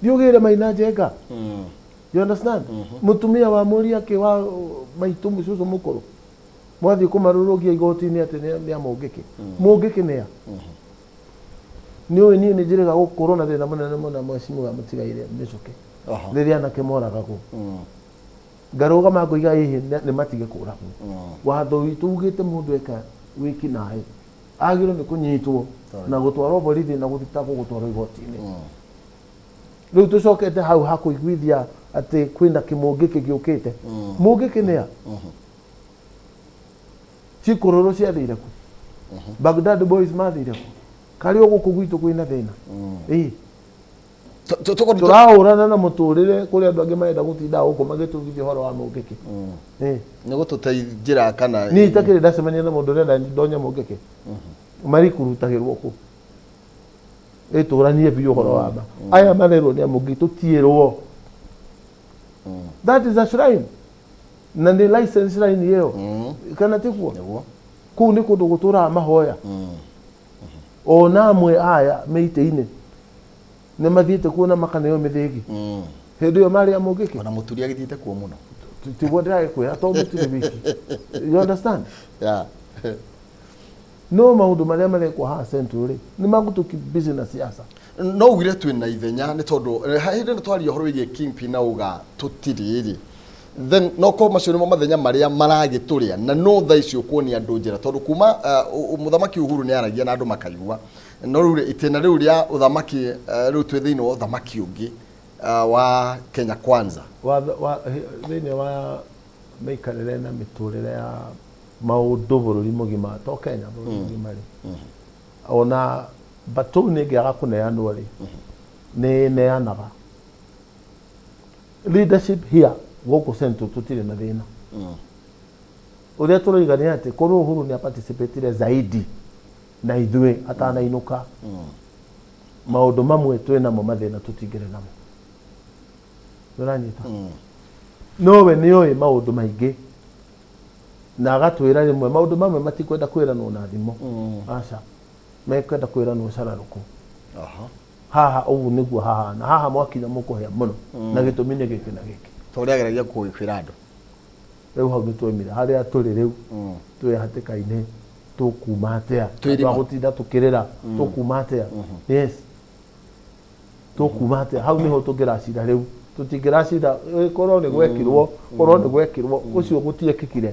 thiĩ ũgĩre Maina Njenga. You understand? Mũtumia wa Mũriakĩ wa maitũ mũcũcũ mũkũrũ mwathiĩ kũmarũrũngia igoti-inĩ atĩ nĩ a Mũngĩkĩ. Mũngĩkĩ nĩ a nĩ ũĩ niĩ nĩ njĩrĩga gũkorwo na thĩna mũnene mũno mwecimu mũtigaire mĩcũke rĩrĩa anake moragagwo. Ngarũgama ngoiga hihi nĩ matige kũragwo. Watho witũ ugĩte mũndũ eka wiki naĩ agĩrĩirwo nĩ kũnyitwo na gũtwarwo borithi na gũthitagwo gũtwarwo igoti-inĩ. Rĩu tũcokete hau ha kũiguithia atĩ kwĩna kĩmũngĩkĩ gĩũkĩte. Mũngĩkĩ nĩ a cikũrũrũ ciathire ku Baghdad boys mathire ku karĩ gũkũ gwitũ kwĩna thĩna. Tũrahũrana na mũtũrĩre kũrĩ andũ angĩ marenda gũtinda gũkũ magĩtũgithia ũhoro wa Mũngĩkĩ. Nĩ gũtũteithĩra kana niĩ itakĩrĩ ndacemania na mũndũ ũrenda ndonye Mũngĩkĩ marikurutagĩrwo kũ ĩtũranie biũ ũhoro wa ma aya marerwo nĩ Mũngĩkĩ tũtiĩrwo. That is a shrine na nĩ license shrine ĩyo kana tikuo kũu nĩ kũndũ gũtũraga mahoya. Ona amwe aya mĩitĩ-inĩ nĩ mathiĩte kuona makaneo mĩthĩgi Hindi yo mari amugiki. Ona muturia githite kuo muno. Tiwodra kwira to muturi wiki. You understand? Yeah. No maundu maria marekwo ha century ni magutuki business siasa. No ugire twina ithenya ni tondu hindi ni twari horo wigie kingpin na uga tutiriri. Then no ko macio nimo mathenya maria maragituria na no tha icio kuonia andu njira tondu kuma muthamaki Uhuru ni aragia na andu makayua no riu itena riu ria uthamaki riu twi thiini wa uthamaki ungi wa Kenya Kwanza wa thiini wa meikarire na miturire ya maundu bururi mugima to Kenya bururi mugima ri ona batu ni ngiaga kuneanwo ri ni neanaga leadership here goko centro tutire na thina uria turoigania ati kono Uhuru ni participate zaidi na ithwe atana inuka maundu mamwe twina mo mathina tutingire namo uranyita nowe ni oyi maundu maingi na agatwira rimwe maundu mamwe matikwenda kwiranwo na thimo aca mekwenda kwiranwo cararuku haha ugu niguo haha na haha mwakinya mukuhea muno na gitumi ni giki na giki turiageragia kuikwira andu riu hau ni twemira haria turi riu twi hatikaine tukuma atia twagutinda tukirira tukuma atia yes tukuma atia hau niho tungiracira riu tutingiracira korwo ni gwekirwo ucio gutiekikire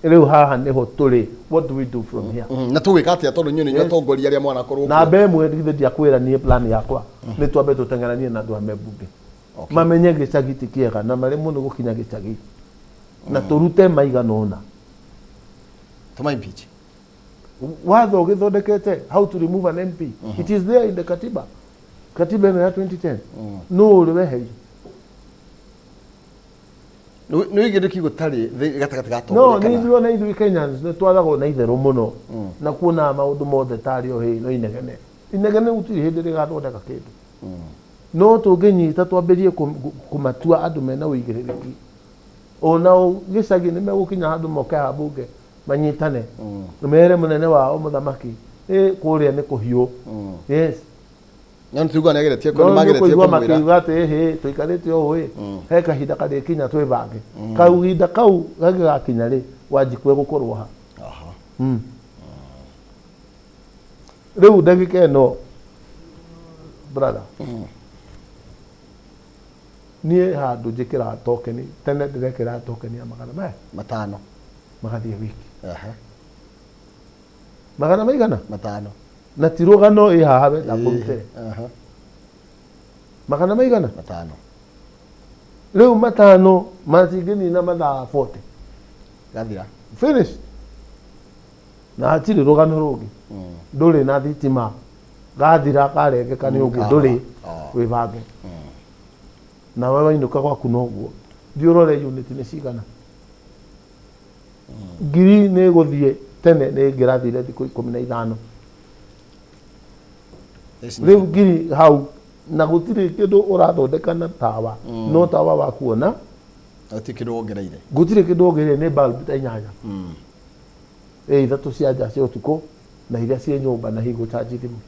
riu haha niho turi what do we do from here na tuwika atia tondu nyoni nyo tongoria ria mwana korwo na bemwe ndia kwira ni plan yakwa ni twambe tutengeranie na andu a mebunge mamenye gicagi tikiega na mari muno gukinya gicagi na turute maiganona tuma impeach watho githondekete how to remove an MP it is there in the katiba ya 2010 no riwehe no igiriki gutari gatagati gato no ni thio na ithui Kenyans ne twathago na itheru muno na kuona maundu mothe tari o hi no inegene gutiri hindi rigathondeka kindu no tunginyita twambirie kumatua andu mena uigiriki ona gicagi ni megukinya handu moka bunge manyitane mere munene wao muthamaki kuria ni kuhiu yes nyan tugo na geretie ko mageretie ko mwira makigate he tuikarite o we he kahinda kari kinya twi bange kau hinda kau gakinya ri wajikwe gukorwo ha riu ndagika no brother nie handu njikira tokeni tene ndirekira tokeni ya magana matano magathie wiki magana maigana matano na tirugano ihahabe na kurute magana maigana matano riu matano matigini na mathaa 40 gathira finish na atiri rugano rugi nduri na thitima gathira karengeka ni ugi nduri wibange na wewe inuka gwaku noguo thiurore unit ni cigana ngiri ni guthie tene ni ngirathire thiku 15 riu ngiri hau na gutiri kindu urathondeka na tawa no tawa wa kuona ati kindu ongereire gutiri kindu ongereire ni bulb ta 8 ithatu cia nja cia utuku na iria cie nyumba na higo charge thimu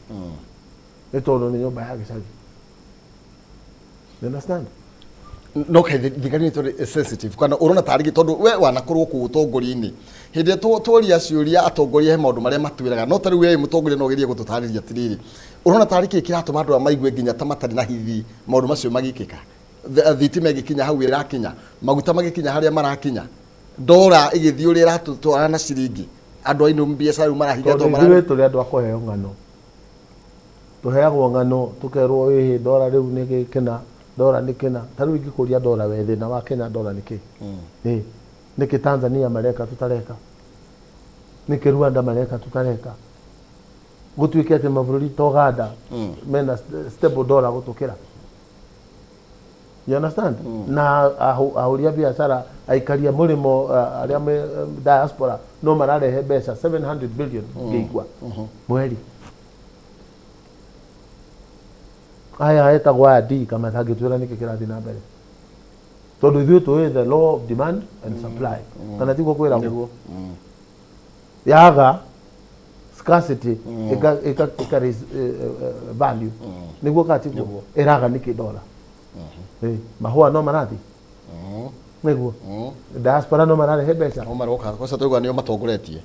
ni tondu ni nyumba ya gicagi you understand no kai thigari to sensitive kana urona tarigi tondu we wanakorwo ku utongori-ini hindi tworia ciuria atongoria he maundu maria matwiraga no tari we mutongoria no gerie gututariria tiriri urona tariki kiratuma andu amaigue nginya tamatari na hithi maundu macio magikika thitima igikinya hau irakinya maguta magikinya haria marakinya ndora igithii uria iratutwara na ciringi andu ainu biacara marahiga to mara tuli andu akoheo ngano tuheagwo ngano tukerwo hihi ndora riu ni gikena dola nikena taru ingikuria dola wethe na wa Kenya dola niki niki Tanzania mareka tutareka niki Rwanda mareka tutareka gutwike ati maburi togada mena stable dollar gutukira you understand na ahuria biashara aikaria murimo aria me diaspora no mararehe mbeca 700 billion geigwa mweri aya etagwo adi kama thangitwira niki kirathi na mbere tondu ithuĩ tũĩ the law of demand and supply kana tiguo kwĩra guo yaga scarcity ika raise value niguo katiguo iraga niki dola mahua no marathi niguo diaspora no mararehe mbeca no maroka kosa tuigua nio matongoretie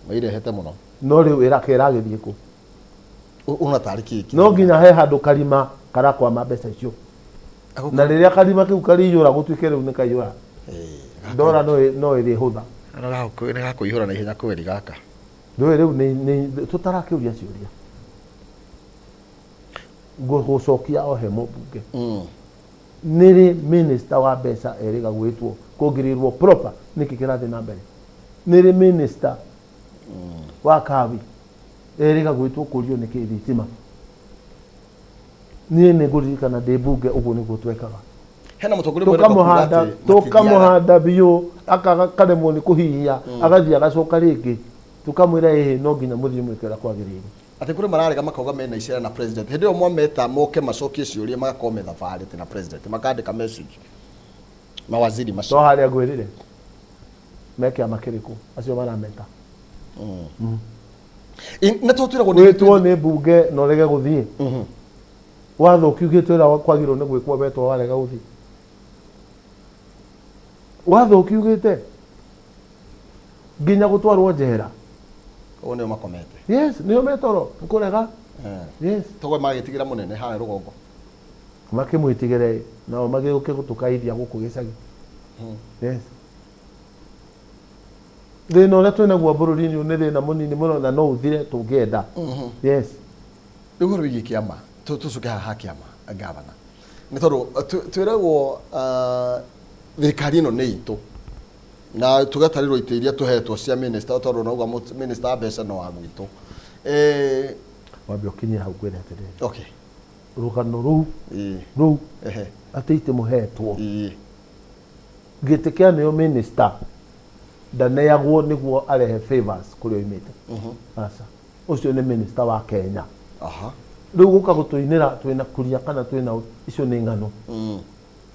mairehete muno no riu irakera githie ku una tariki no nginya he handu karima karakwa mbeca icio na riria karima kiu kariyura gutuike riu nikayura ndora no iri hutha ni gakuihura na ihenya kweri gaka riu ni tutarakiuria ciuria gucokia o he mubunge niri minister wa mbeca eriga gwitwo kugirirwo proper niki kirathi na mbere niri minister wa kabi eriga gwitwo kurio niki thitima ni nguririkana ndi bunge uguo niguo twekaga hena mutongoria tukamuhanda biu akaremwo ni kuhihia agathia agacoka ringi tukamwira no nginya muthii mwikira kwagirire ati kuri mararega makauga mena icera na president hindi yo mwameta moke macokie ciuria magakome thabarĩ na president makandika message mawaziri macio to haria gwirire meke amakiriku acio marameta na tutwira gwitwo ni bunge no rege guthii watho kiugite ira kwagirwo ni gwikwo betwo warega guthii watho kiugite nginya gutwarwo njera one makomete yes niyo metoro kurega yes togo magitigira munene ha rugongo makimwitigire nao magiuke gutukaithia guku gicagi yes thina uria twina guo bururi-ini ni thina munini muno na no uthire tungienda yes iguru wigi kiama tucuke haha kiama gavana ni tondu twiragwo thirikari ino ni itu na tugatarirwo ite iria tuhetwo cia minister tondu nauga minister wa mbeca no agwitwo wambia ukinyia hau kwira atiri okay rugano ruu ati ite muhetwo gite kia niyo minister ndaneagwo niguo arehe favors kuri oimite asa ucio ni minister wa Kenya riu guka gutuinira twina kuria kana twina icio ni ngano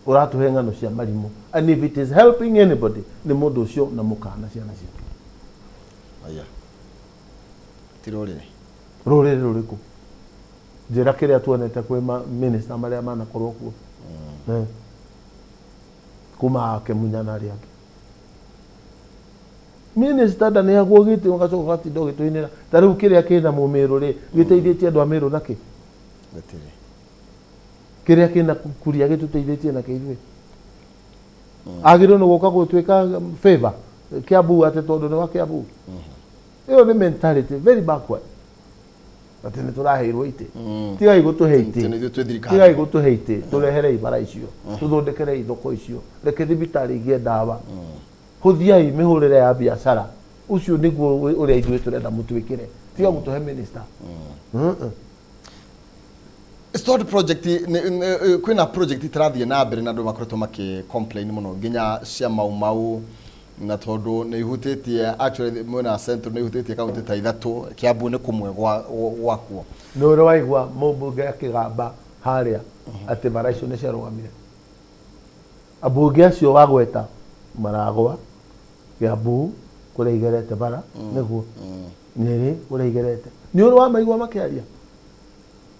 uratuhe ngano cia marimu and if it is helping anybody ni mundu ucio na mukana ciana cia aya tirorire rurire ruriku njira kiria tuonete kwi minister maria mana korwo kuo kuma ake munyana ri ake minister ndane agwo giti ugacoka gatindo gituinira tariu kiria kina mumiru ri giteithietie andu amiru naki gatire kiria kina kuria gituteithietie na kiithwe agiro no goka gutwika favor Kiambu ate tondu ni wa Kiambu iyo ni mentality very backward ati ni turaheirwo ite tigai gutuheite tigai gutuheite turehere ibara icio tuthondekere ithoko icio reke thibitari igie ndawa huthiai mihurire ya biashara ucio niguo uria ithuĩ turenda mutwikire tiga gutuhe minister Stored project kwina project tirathie na mbere na andu makoretwo maki complain muno nginya cia mau na tondu ni ihutitie actually mwena central ni ihutitie kaunti ta ithatu Kiambu ni kumwe gwakuo no ro waigwa mubunge akigamba haria ati bara icio ni ciarugamire abunge acio wagweta Maragwa Kiambu kuria igerete bara niguo Nyeri kuria igerete ni uru wa maigwa makiaria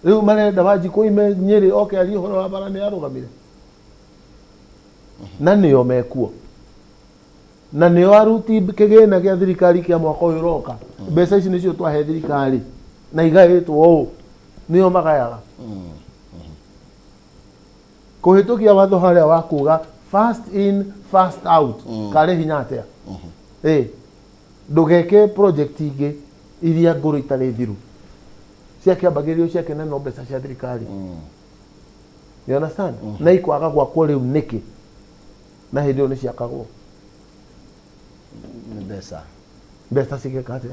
riu marenda Wanjiku ime Nyeri oke ari horo wa bara ni arugamire na niyo mekuo na niyo aruti kigina kia thirikari kia mwaka uyu roka mbeca ici nicio twahe thirikari na igaitwo niyo magayaga kuhitukia watho haria wa kuga fast in fast out kare hinya atia ndugeke project ingi iria nguru itari thiru cia kiambagirio cia kene no mbeca cia thirikari you understand na ikwaga gwakwo riu niki na hindi ni ciakagwo mbeca cigeka atia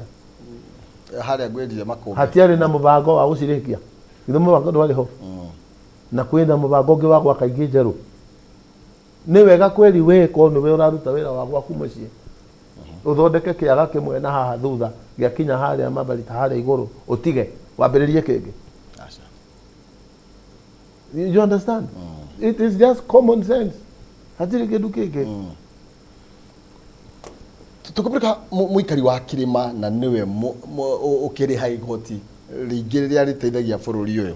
haria ngwendia makombe hatiari na mubango wa gucirikia ithu mubango ndwari ho na kwina mubango ungi wa gwaka ingi njeru ni wega kweri weko ni we uraruta wira wa gwaku mucii uthondeke kiaga kimwe na haha thutha giakinya haria mabarita haria iguru utige wambiririe kingi you understand it is just common sense hatiri kindu kingi tukupirika muikari wa Kirima na niwe ukiri ha igoti ringi riria riteithagia bururi uyu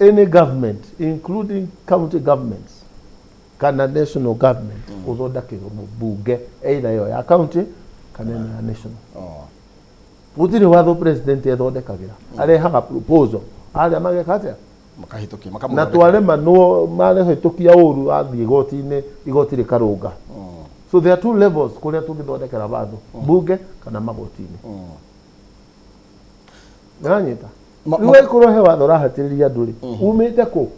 any government, including county governments, kana national government, uthondeke bunge either yo ya county kana ya national. Gutire watho president ethondekagira arehaga proposal aria magekatia makahitukia na twarema no marehitukia uru athie igoti rikarunga. So there are two levels kuria tungithondekera watho, bunge kana magotini. Nanyita riwe kurohe watho rahatiriria nduri umite ku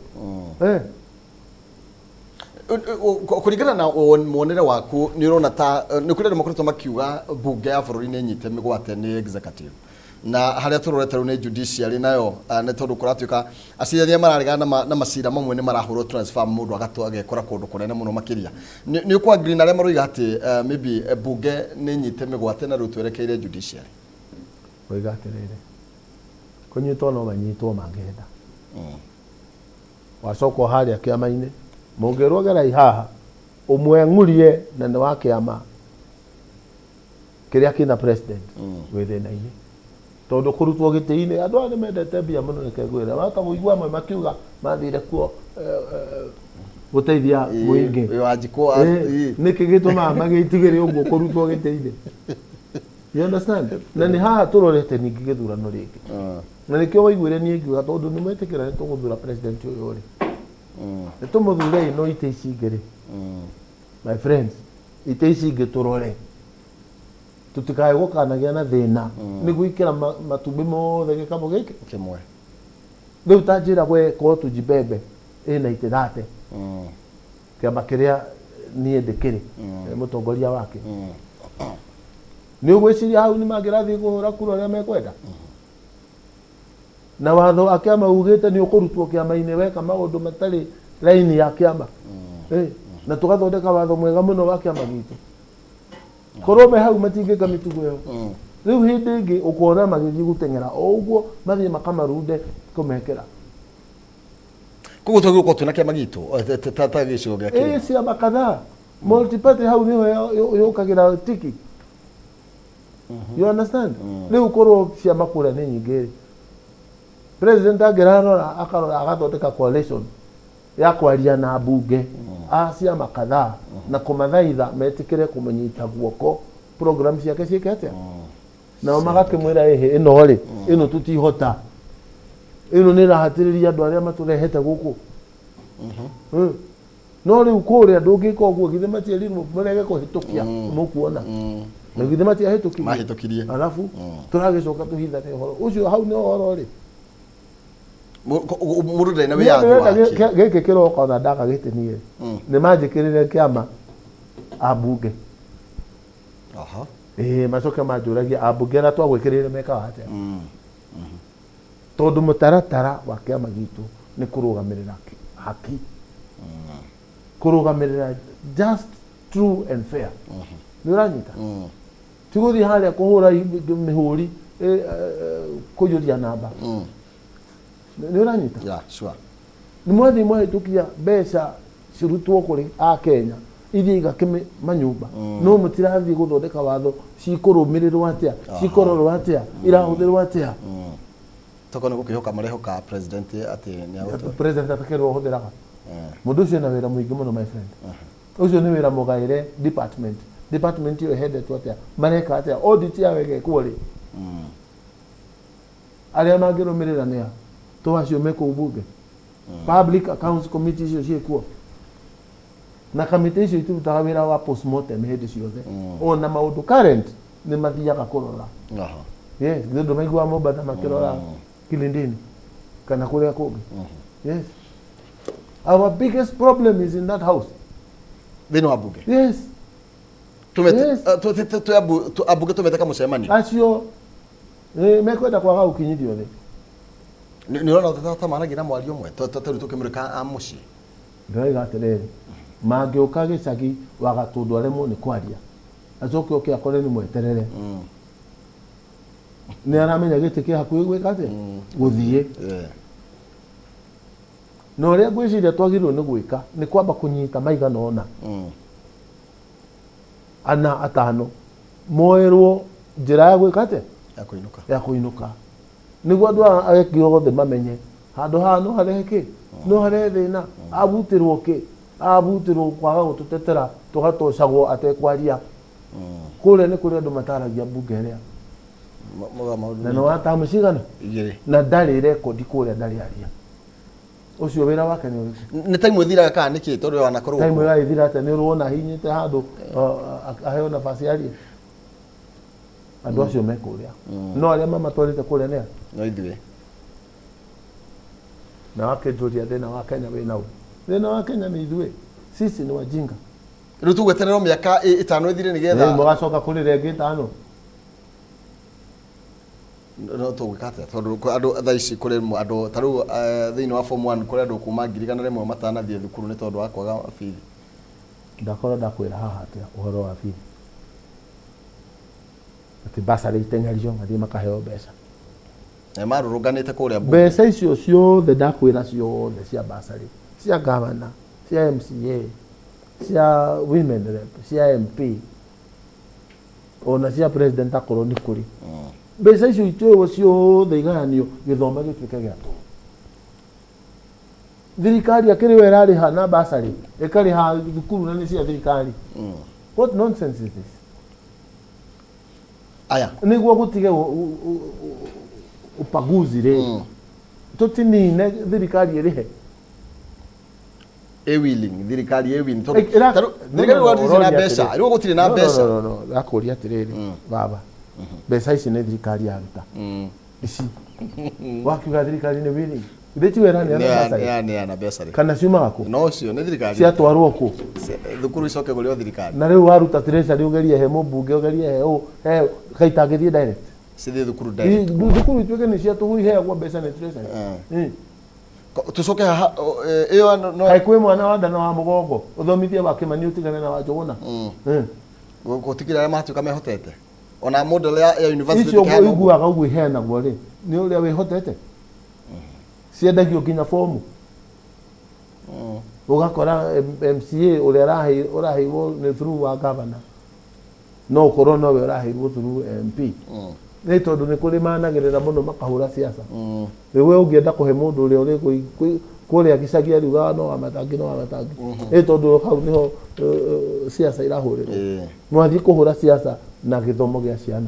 kuringana na muonere waku ni urona ta ni kuri demokrato makiuga bunge ya bururi ni nyite migwate ni executive na haria turorete ru ni judiciary nayo ne tondu kuratuika acirithia mararigana na macira mamwe ni marahurwo transfer mundu agekora kundu kunene muno makiria ni kwa green aria maroiga ati maybe bunge ni nyite migwate na rutwerekeire judiciary oiga atirire kunyitwo no manyitwo mangenda wacoko haria kiama-ini mungerogera ihaha umwe ngurie na ni wa kiama kiria kina president withina-ini tondu kurutwo giti-ini andu ani mendete mbia muno nikegwira waka muigua amwe makiuga mathire kuo guteithia muingi niki gituma magitigire uguo kurutwo giti-ini. You understand? Na ni haha turorete ningi githurano ringi na nikio waiguire nie ngiuga tondu ni mwetikira ni tuguthura president uyu ri nitumuthure no ite ici ingiri my friends ite ici ingi turore tutikae gukanagia na thina ni gwikira matumbi mothe gikamo giki kimwe riu tanjira gwe ko tujibebe ina ite date kiama kiria nie ndikiri mutongoria wake ni ugwiciria hau ni magirathi kuhura kura ria mekwenda na watho akiama ugite ni ukurutwo kiama-ini weka maundu matari laini ya kiama na tugathondeka watho mwega muno wa kiama gitu korome hau matingika mitugo yo riu hindi ingi ukona magithii gutengera o uguo mathie makamarude kumekera kugo twaguko tuna kiama gitu tata gicigo gia kiri ciama kadhaa multiparty hau niho yukagira tiki. You understand? Riu korwo ciama kuria ni nyingi president agirarora akarora agathondeka coalition ya kwaria na bunge ciama kadhaa na kumathaitha metikire kumenyita guoko program ciake ciekete na magakimwira ino ri ino tutihota ino ni rahatiriria andu aria maturehete guku no riu kuria ndungika uguo githe matierirwo murege kuhitukia mukuona na githe matiahitukirie mahitukirie alafu turagicoka tuhithane horo ucio hau ni horo ri murude na wiya geke kiroka na ndaka gitenie ni manjikirire kiama abunge macoke manjuragia abunge na twagwikirire meka wate tondu mutaratara wa kiama gitu ni kurugamirira haki kurugamirira just true and fair ni uranyita tiguthi haria kuhura mihuri kuyuria namba ni uranyita ya sure ni mwathi mwahitukia mbeca cirutwo kuri a Kenya ithie igakime manyumba no mutirathi guthondeka watho cikurumirirwo atia cikororwo atia irahuthirwo atia tokone gukihoka marehoka president ati ni auto president atakirwo huthiraga mundu ucio na wira muingi muno my friend ucio ni wira mugaire department yo headed atia mareka atia audit ya wege kwori aria magirumirira nia twacio meko ubunge public accounts committee icio ciekuo na kamite icio itutaga wira wa postmortem hindi ciothe ona maundu current ni mathiaga kurora yes ndio maigua mobada makirora Kilindini kana kuria kungi yes our biggest problem is in that house thino abunge yes abunge tumeteka mucemani acio mekwenda kwaga ukinyithio thi ni urona ta maragira mwari umwe tatu tukimurika amuci ndio gatiriri mangiuka gicagi wagatundu aremwo ni kwaria acoke oke akore ni mweterere ni aramenya giti ki hakuhi gwika ati guthie no ria gwiciria twagirwo ni gwika ni kwamba kunyita maigana ona ana atano moerwo njira ya gwika ati ya kuinuka niguo andu agekio gothe mamenye Hando hano hareke. No harede na abutirwo ke. Abutirwo kwaga gututetera tugatocagwo atekwaria. Kule ni kule andu mataragia bunge ria. Na no atamu cigana na ndari record kule ndari aria. Ucio wira wake ni time uthiraga kana niki tondu wanakorwo time ya ithira ate ni ruona hinyite handu aheo nafasi aria. Andu acio me kuria. No aria mamatwarite kuria ne. No ithuĩ Na wakenjuria thina wa Kenya wina u. Thina wa Kenya ni ithuĩ. Sisi ni wajinga. Riu tugweterera miaka 5 ithire nigetha mugacoka kuri rengi 5. No tugwikate tondu andu thaa ici kuri andu taru thiini wa form 1 kuri andu kuma 1,000 matanathie thukuru ni tondu wa kwaga bithi. Ndakora ndakwira haha atia uhoro wa bithi. Ati basari itengerio mathie makaheo mbeca. Marurunganite kuria mbeca icio ciothe ndakwira ciothe cia basari cia governor cia MCA cia women rep cia MP ona cia president akorwo ni kuri mbeca icio itwewo ciothe igayanio githomo gituike giatu thirikari akiri wera ri hana basari ekari ha thukuru na ni cia thirikari. What nonsense is this? Aya niguo gutige upaguzi re tutinine thirikari irihe willing thirikari willing to thirikari watu na pesa riwo gutire na pesa no akuria atiriri baba pesa ici ni thirikari yaruta ici wakiuga thirikari ni willing Idechi wera ni ana pesa kana ciuma gako no cio ni thirikari cia twarwo ku thukuru icoke gulio thirikari na riu waruta treasury ugerie he mubunge ugerie he kaitagithie direct sithi thukuru direct thukuru ituike ni cia tuhui he gwa mbeca ni treasury tucoke iyo no kai kwi mwana wa ndana wa mugongo uthomithie wa Kimani utigane na wa Njuguna gutikira matuka mehotete ona model ya university kana icio iguaga ugu hena gwo ri ni uria wihotete ciendagio nginya fomu ugakora MCA uria uraheirwo ni through wa governor no korwo no we uraheirwo through MP ni tondu ni kuri managirira muno makahura siasa riwe ungienda kuhe mundu uria uri kuria gicagia riuga no amatangi ni tondu hau niho siasa irahurirwo mwathi kuhura siasa na githomo gia ciana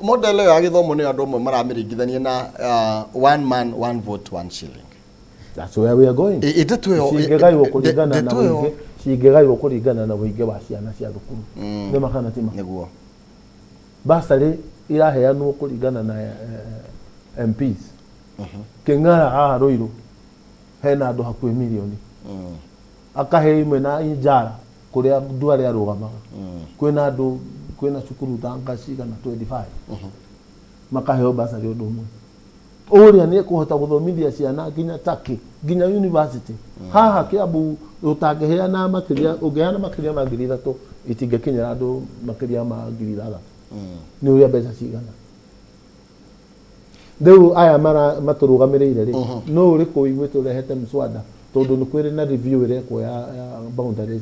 model ya githomo ni andu amwe maramiringithania na one man one vote one shilling. That's where we are going. Cingegaiwo kuringana na wingi wa ciana cia thukuru ni makana tima niguo basari iraheanwo kuringana na MPs king'ara haha Ruiru hena andu hakuhi milioni akahe imwe na injara kuria ndwari arugamaga kwina andu kwina cukuru tanga cigana 25 makaheo basari undu umwe uria ni kuhota guthomithia ciana nginya Turkey nginya university haha Kiambu utangeheana makiria ungeheana makiria ma 3,000 itingekinyira andu makiria ma 3,000 ni uria mbeca cigana riu aya maturugamirire ri no uri kuigwite urehete mswada tondu ni kwiri na review irekwo ya boundaries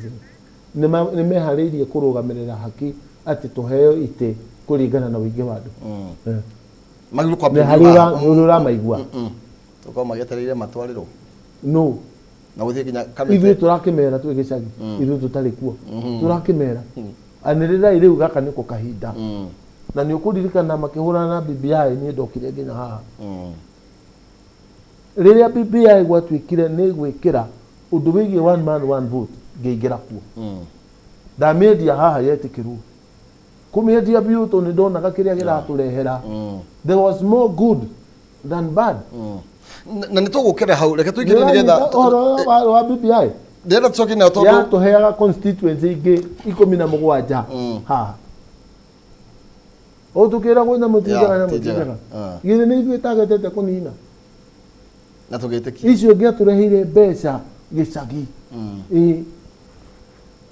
ni mehariirie kurugamirira haki ati tuheo ite kuringana na wingi wa andu maguru kwa harura maigua tukao magetereire matwarirwo no na guthie kinya Kameme ithu turakimera twi gicagi ithu tutari kuo turakimera anirira iriu gaka niko kahinda na ni ukuririkana makihura na BBI ni ndokire nginya haha riria BBI gwatwikire ni gwikira undu wigie one man one vote ngeingira kuo ndamedia haha yetikirwo kumedia biuto ni ndona kiria giraturehera there was more good than bad na nitugukira hau reke twikire nigetha wa BBI ndenda tucoke na tondu ya tuheaga constituency ingi 17 haha o tukira gwina mutigana na mutigana gire ni ithuĩ tagetete kunina na tugetekia icio ngiatureheire mbeca gicagi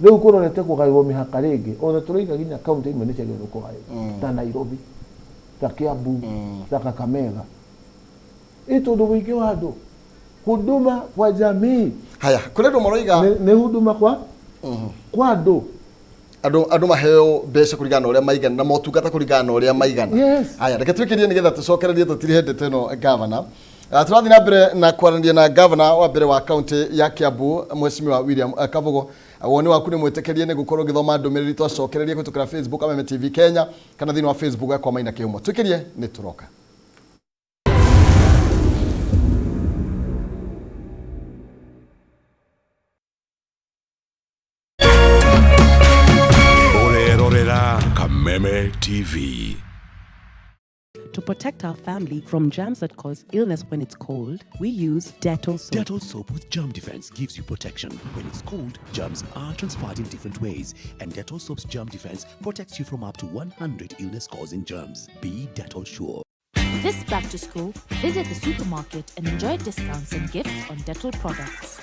riu kurorete kugaiwo mihaka ringi ona tureiga ginya county imwe ni ciagirwo kugaiwo ta Nairobi ta Kiambu ta Kakamega tondu wingi wa andu huduma kwa jamii haya kule ndo maroiga ni huduma kwa andu andu maheo mbeca kurigana uria maigana na motungata kurigana uria maigana aya reke twikirie nigetha tucokererie tutiri hendete no governor turathi na mbere na kwaranĩria na governor wa mbere wa county ya Kiambu Mheshimiwa William Kabogo woni waku ni mwetekerie ni gukorwo githoma ndumiriri twacokererie kutukira Facebook Kameme TV Kenya kana thini wa Facebook ya kwa Maina Kihumo twikirie ni turoka Kameme TV. To protect our family from germs that cause illness when it's cold, we use Dettol soap. Dettol soap with germ defense gives you protection. When it's cold, germs are transferred in different ways, and Dettol soap's germ defense protects you from up to 100 illness-causing germs. Be Dettol sure. This back to school, visit the supermarket and enjoy discounts and gifts on Dettol products.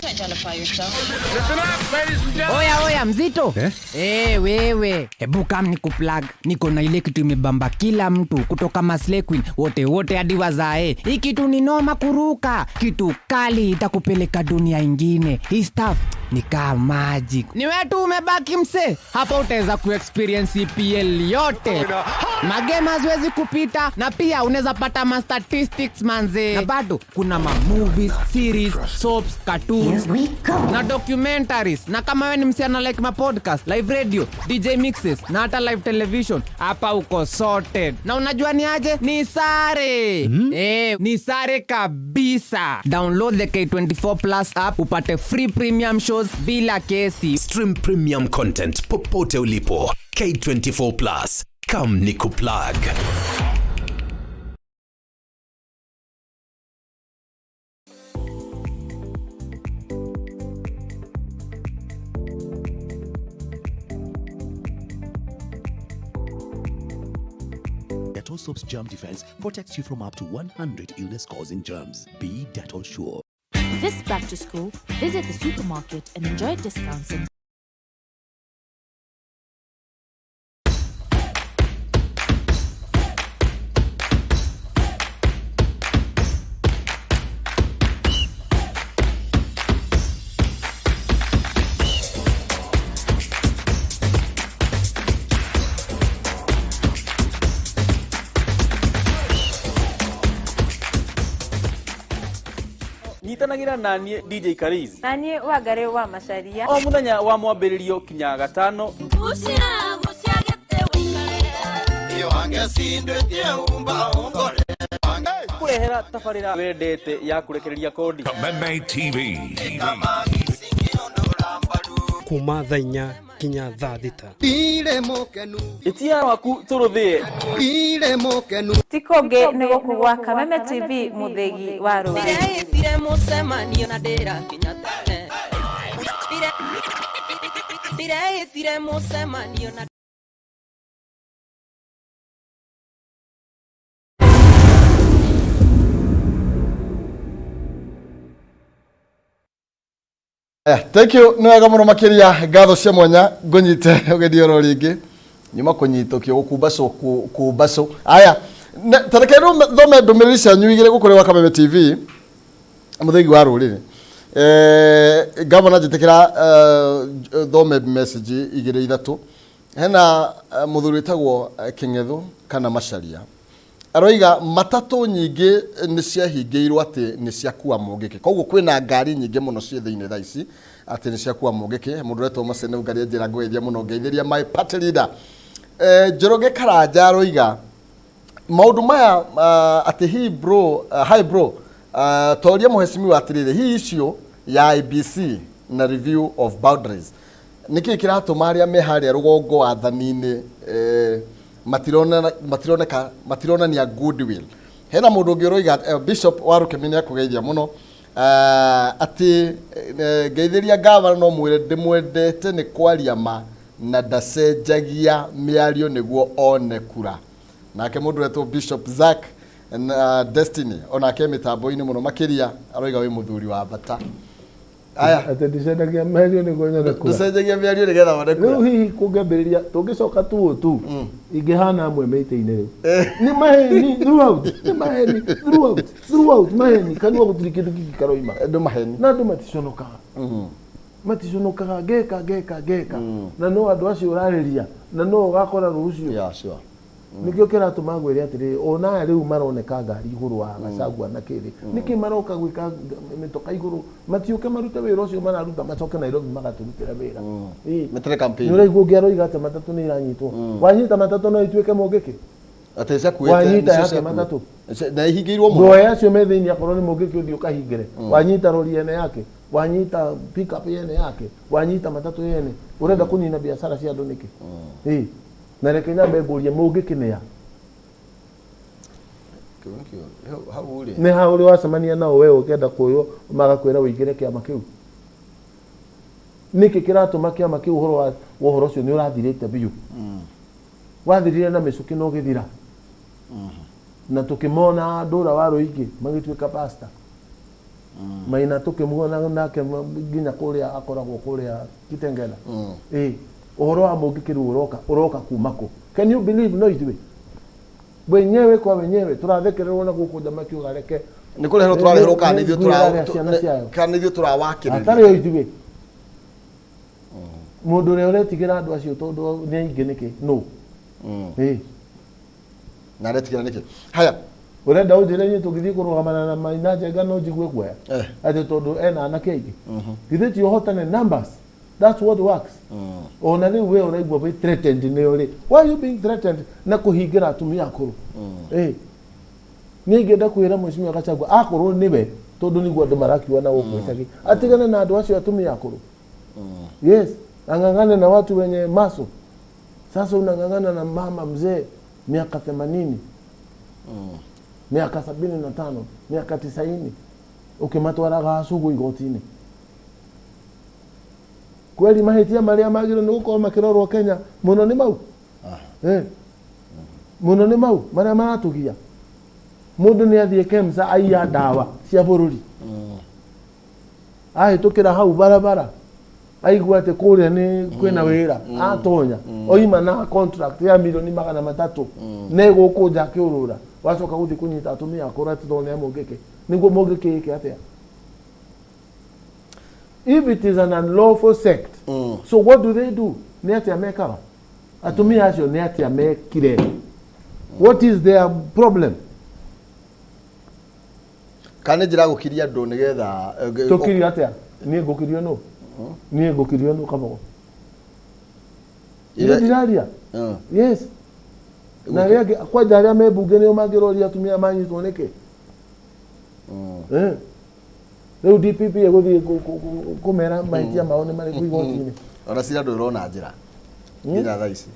Identify yourself. Listen up, ladies and gentlemen. Oya mzito. Wewe. Hebu kam nikuplug. Niko na ile kitu imebamba kila mtu kutoka Maslay Queen wote hadi wazae. Hii kitu ni noma kuruka. Kitu kali itakupeleka dunia ingine. Hii stuff ni kama magic. Ni wewe tu umebaki mse. Hapa utaweza kuexperience EPL yote. Magame haziwezi kupita na pia unaweza pata ma statistics manze. Na bado kuna ma movies, series, soaps, cartoons na documentaries. Na kama wewe ni msichana like ma podcast, live radio, DJ mixes na hata live television, hapa uko sorted. Na unajua ni aje? Ni sare. Ni sare kabisa. Download the K24 Plus app upate free premium shows bila kesi. Stream premium content popote ulipo. K24 Plus. Come nikuplug. Dettol soap's germ defense protects you from up to 100 illness-causing germs. Be Dettol sure. This back to school, visit the supermarket and enjoy discounts and Nitanagira nanie DJ Karizi. Nanie wagare wa macharia. O muthenya wa mwambiririo kinya gatano. Kurehera tafarira wendete ya kurekereria kodi. Kameme TV. Kuma thainya kinya thaa thita. Itia waku turuthie. Tikonge nego kugwa Kameme TV muthegi wa rũĩ. Ndire mucemanio na ndĩra kinya tene. Ndire mucemanio na thank you no wega muno makiria ngatho cia mwanya ngunyite ugedio ro ringi nyuma kunyitokio gukumbaco kumbaco aya tareke thome ndumiriri cia nyuigire gukurewa Kameme TV muthegi wa ruriri governor jitekera thome message igire ithatu hena muthuri tagwo Kingethu kana Macharia aroiga matatu nyingi ni ciahingiirwo ati ni ciakua mungiki koguo kwina ngari nyingi muno cie thiini tha ici ati ni ciakua mungiki mundu retwo Masene ngari njira ngweithia muno ngeithiria my party leader Njoroge Karanja aroiga maundu maya ati hi bro hi bro toria muheshimiwa atirire hi icio ya IBC na review of boundaries niki kiratuma aria me haria rugongo wathanini matirona ni a goodwill hena mundu ngiroiga Bishop wa Rukemini akugeithia muno ati ngeithiria governor no mwire ndimwendete ni kwaria ma na ndacenjagia miario niguo one kura nake mundu retwo Bishop Zack Destiny onake mitambo-ini muno makiria aroiga wi muthuri wa bata aya atendishagia mĩario nĩ gonya na kura tucenjagia mĩario nĩ getha wone kura rĩu hihi kũngĩambĩrĩria tũngĩcoka tu ingĩhana amwe mĩtĩ-inĩ rĩu nĩ maheni throughout nĩ maheni throughout maheni kanua gũtirĩ kĩndũ kĩngĩ karoima andũ maheni na andũ maticonokaga maticonokaga ngeka na no andũ acio ũrarĩria na no ũgakora rũciũ nikio kiratuma gwĩre atĩrĩ ona rĩu maroneka ngari igũrũ wa gacagua na kĩrĩ nĩkĩ maroka gwĩka mĩtoka igũrũ matiũke marute wĩra ũcio mararuta macoke Nairobi magaturutĩra wĩra metere campaign nĩũraigua ngĩaroiga atĩ matatũ nĩ iranyitwo wanyita matatũ no ituĩke mũngĩkĩ atĩ ciakuĩte wanyita yake matatũ na ihingĩirwo mũno ndoya acio me thĩinĩ akorwo nĩ mũngĩkĩ ũthiĩ ũkahingĩre wanyita rori yene yake wanyita pick up yene yake wanyita matatũ yene ũrenda kũnina biacara cia andũ nĩkĩ na reke nyambe ngũrie mũngĩkĩnĩa nĩ ha ũrĩ wacemania nao we ũkĩenda kũywo magakwĩra ũingĩre kĩama kĩu nĩkĩ kĩratũma kĩama kĩu ũhoro ũcio nĩ ũrathirĩte biũ wathirire na mĩcuki no gĩthira na tũkĩmona ndũra wa Rũingĩ magĩtuĩka pastor Maina tũkĩmuona nake nginya kũrĩa akoragwo kũrĩa Kitengela ũhoro wa mũngĩkĩru ũroka kumako. Can you believe no ithuĩ wenyewe kwa wenyewe tũrathekererwo na gũkũ Thamaki ũgareke nĩ kũreherwo tũrareherwo kana ithuĩ tũrawakĩrĩria atarĩ o ithuĩ mũndũ ũrĩa ũretigĩra andũ acio tondũ nĩ aingĩ nĩkĩ no na aretigĩra nĩkĩ haya urenda ũnjĩre tũgĩthiĩ kũrũgamana na Maina Njenga no njigue guoya atĩ tondũ ena anake aingĩ githĩ ti ũhotane numbers. That's what works. Ona rĩu we ũraigua we threatened nĩ ũrĩ. Why are you being threatened na kũhingĩra atumia akũrũ? Niĩ ingĩenda kwĩra Mheshimiwa Gachagua akorwo nĩwe tondũ nĩguo andũ marakiuga na gũkũ atigane na andũ acio atumia akũrũ. Yes, ang'ang'ane na watu wenye maso. Sasa unang'ang'ana na mama mzee miaka 80 miaka 75 miaka 90 ukimatwara gasugu igoti-inĩ. Kweli mahĩtia marĩa magĩrĩirwo nĩ gũkorwo makĩrorwo Kenya mũno nĩ mau mũno nĩ mau marĩa maratũgia mũndũ nĩ athiĩ Kemsa aiya ndawa cia bũrũri ahĩtũkĩra hau barabara aigua atĩ kũrĩa nĩ kwĩna wĩra atonya oima na contract ya milioni 300 nĩ gũkũnja akĩũrũra wacoka gũthiĩ kũnyita atumia akũrũ atithone mũngĩkĩ nĩguo mũngĩkĩ ĩke atĩa. If it is an unlawful sect, so what do they do? Nĩatĩa mekaga atumia acio nĩatĩa mekire? What is their problem? Kana njĩra gũkiria andũ nĩgetha tũkirio atĩa? Niĩ ngũkirio nũ? Niĩ ngũkirio nũ Kabogo? Ndiraria. Yes. Na rĩngĩ kwanja arĩa me bunge nĩo mangĩroria atumia manyitwo nĩkĩ? Rĩu DPP egũthiĩ kũmera mahĩtia mao nĩ marĩkũ igoti-inĩ. Ona cira andũ ũrona njĩra nginya thaa ici.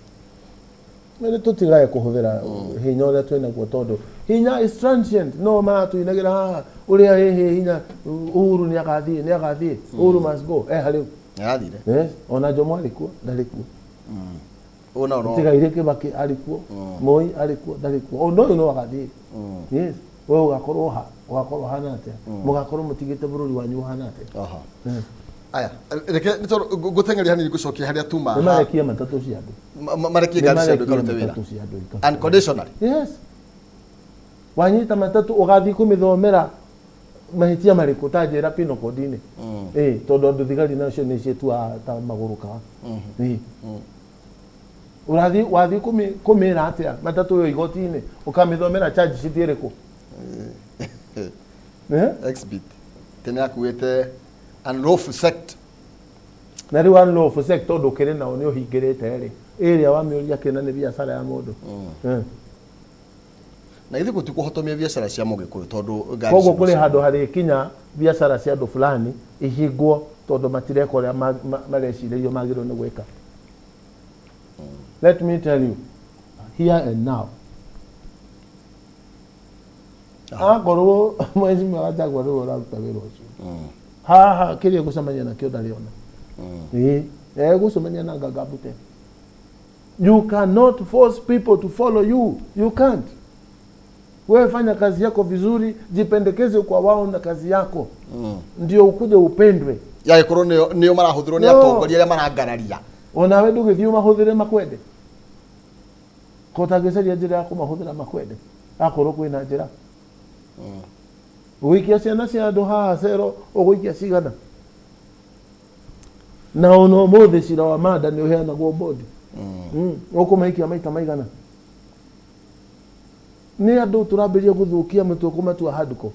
Nĩ tũtigae kũhũthĩra hinya ũrĩa twĩnaguo tondũ hinya is transient. No matũinagĩra haha ũrĩa hinya Uhuru nĩ agathiĩ Uhuru must go harĩu nĩarathire. Ona Jomo arĩkuo ndarĩkuo. Ona tigaire Kibaki arĩkuo Moi arĩkuo ndarĩkuo. Ona ũyũ no agathiĩ. Yes, we ũgakorwo hana atĩa mũgakorwo mũtigĩte bũrũri wanyu hana atĩa. Aya reke ngũteng'eria hanini ngũcokia harĩa tuma nĩ marekia matatũ cia andũ marekia ngari cia andũ ikarute wĩra unconditionally. Yes, wanyita matatũ ũgathiĩ kũmĩthomera mahĩtia marĩkũ ta njĩra penal code-inĩ tondũ andũ thigari nacio nĩ ciĩtuaga ta magũrũ kaga. Wathiĩ kũmĩra atĩa matatũ ĩyo igoti-inĩ ũkamĩthomera charge sheet ĩrĩkũ? Exhibit tena akuĩte unlawful sect. Na rĩu unlawful sect tondũ kĩrĩ nao nĩ ũhingĩrĩte rĩ ĩrĩa wamĩũria kĩna nĩ biacara ya mũndũ. Na ithe gũtikũhotomia biacara cia mũgĩkũyũ tondũ koguo kũrĩ handũ harĩ kinya biacara cia andũ fulani ihingwo tondũ matireka ũrĩa marecirĩrio magĩrĩirwo nĩ gwĩka. Let me tell you here and now, akorwo Mheshimiwa Gachagua rĩu ũraruta wĩra ũcio haha kĩrĩa gũcemania nakĩo ndariona gũcemania na Ngangabute. You cannot force people to follow you. You can't. Wewe fanya kazi yako vizuri, jipendekeze kwa wao na kazi yako ndio ukuje upendwe, ya gikoro nio marahuthirwo ni atongoria aria marangararia ona we ndugithio mahuthire makwende kota geceria njira ya kumahuthira makwende akorwo kwina njira wikia ciana cia andu haha cero uguikia cigana na ono mothe cira wa manda ni uheanagwo bodi ukumaikia maita maigana ni andu turambiria guthukia mutwe kumatua handiko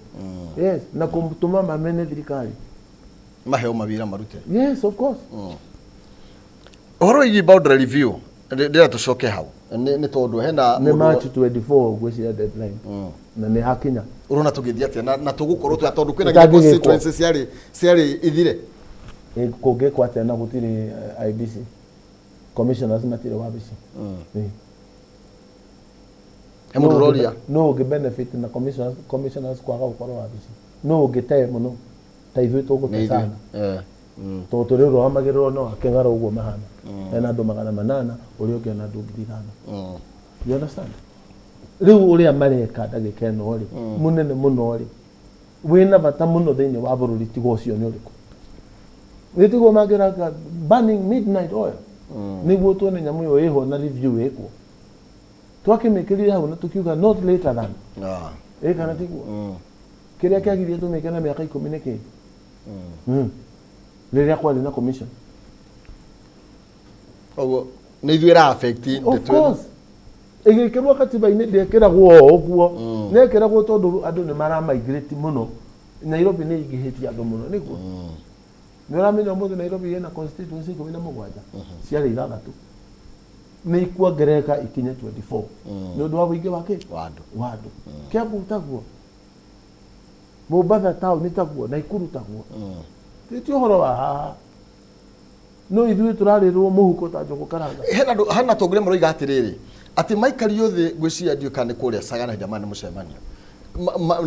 yes na kumtuma mamene thirikari maheo mawira marute yes of course horo igi boundary review ndira tucoke hau ni tondu hena ni March 24 gwicira deadline na ni hakinya urona tugithia atia na tugukorwo twa tondu kwina constituencies ciari ithire kuge kwate na gutiri IBC commissioners matire wabici mundu roria no ge benefit na commissioners kwaga gukorwo wabici no ge te muno ta ithuĩ tũgũtesana tondũ tũrĩũrwo hamagĩrĩrwo no akeng'ara ũguo mahana hena andũ 800 ũrĩa ũngĩ na andũ 5,000 you understand rĩu ũrĩa mareka ndagĩka ĩno rĩ mũnene mũno rĩ wĩna bata mũno thĩinĩ wa bũrũri tiga ũcio nĩ ũrĩkũ nĩtiguo mangĩraka burning midnight oil nĩguo tuone nyamũ ĩyo ĩho na review ĩkwo twakĩmĩkĩrire hau na tũkiuga not later than kana tiguo kĩrĩa kĩagirie tũmĩke na mĩaka 10 nĩkĩ rĩrĩa kwarĩ na commission oguo nĩ ithuĩ ra affect of course ĩgĩkĩrwo katiba-inĩ ndĩkĩragwo ũguo nĩkĩragwo tondũ andũ nĩ maramigrate mũno Nairobi nĩ ingĩhĩtie andũ mũno nĩguo nĩ ũramenya mũthĩ Nairobi ĩna constituency 17 ciarĩ 6 nĩ ikuongereka ikinye 24 nĩ ũndũ wa ũingĩ wa kĩ wandũ Kiambu taguo Mombasa town ni taguo Naikuru taguo ti ũhoro wa haha no ithuĩ tũrarĩrwo mũhuko ta njogo karanga hena tongoria maroiga atiriri ati maikari othe gwiciria ndio kana kuria sagana jamani mucemanio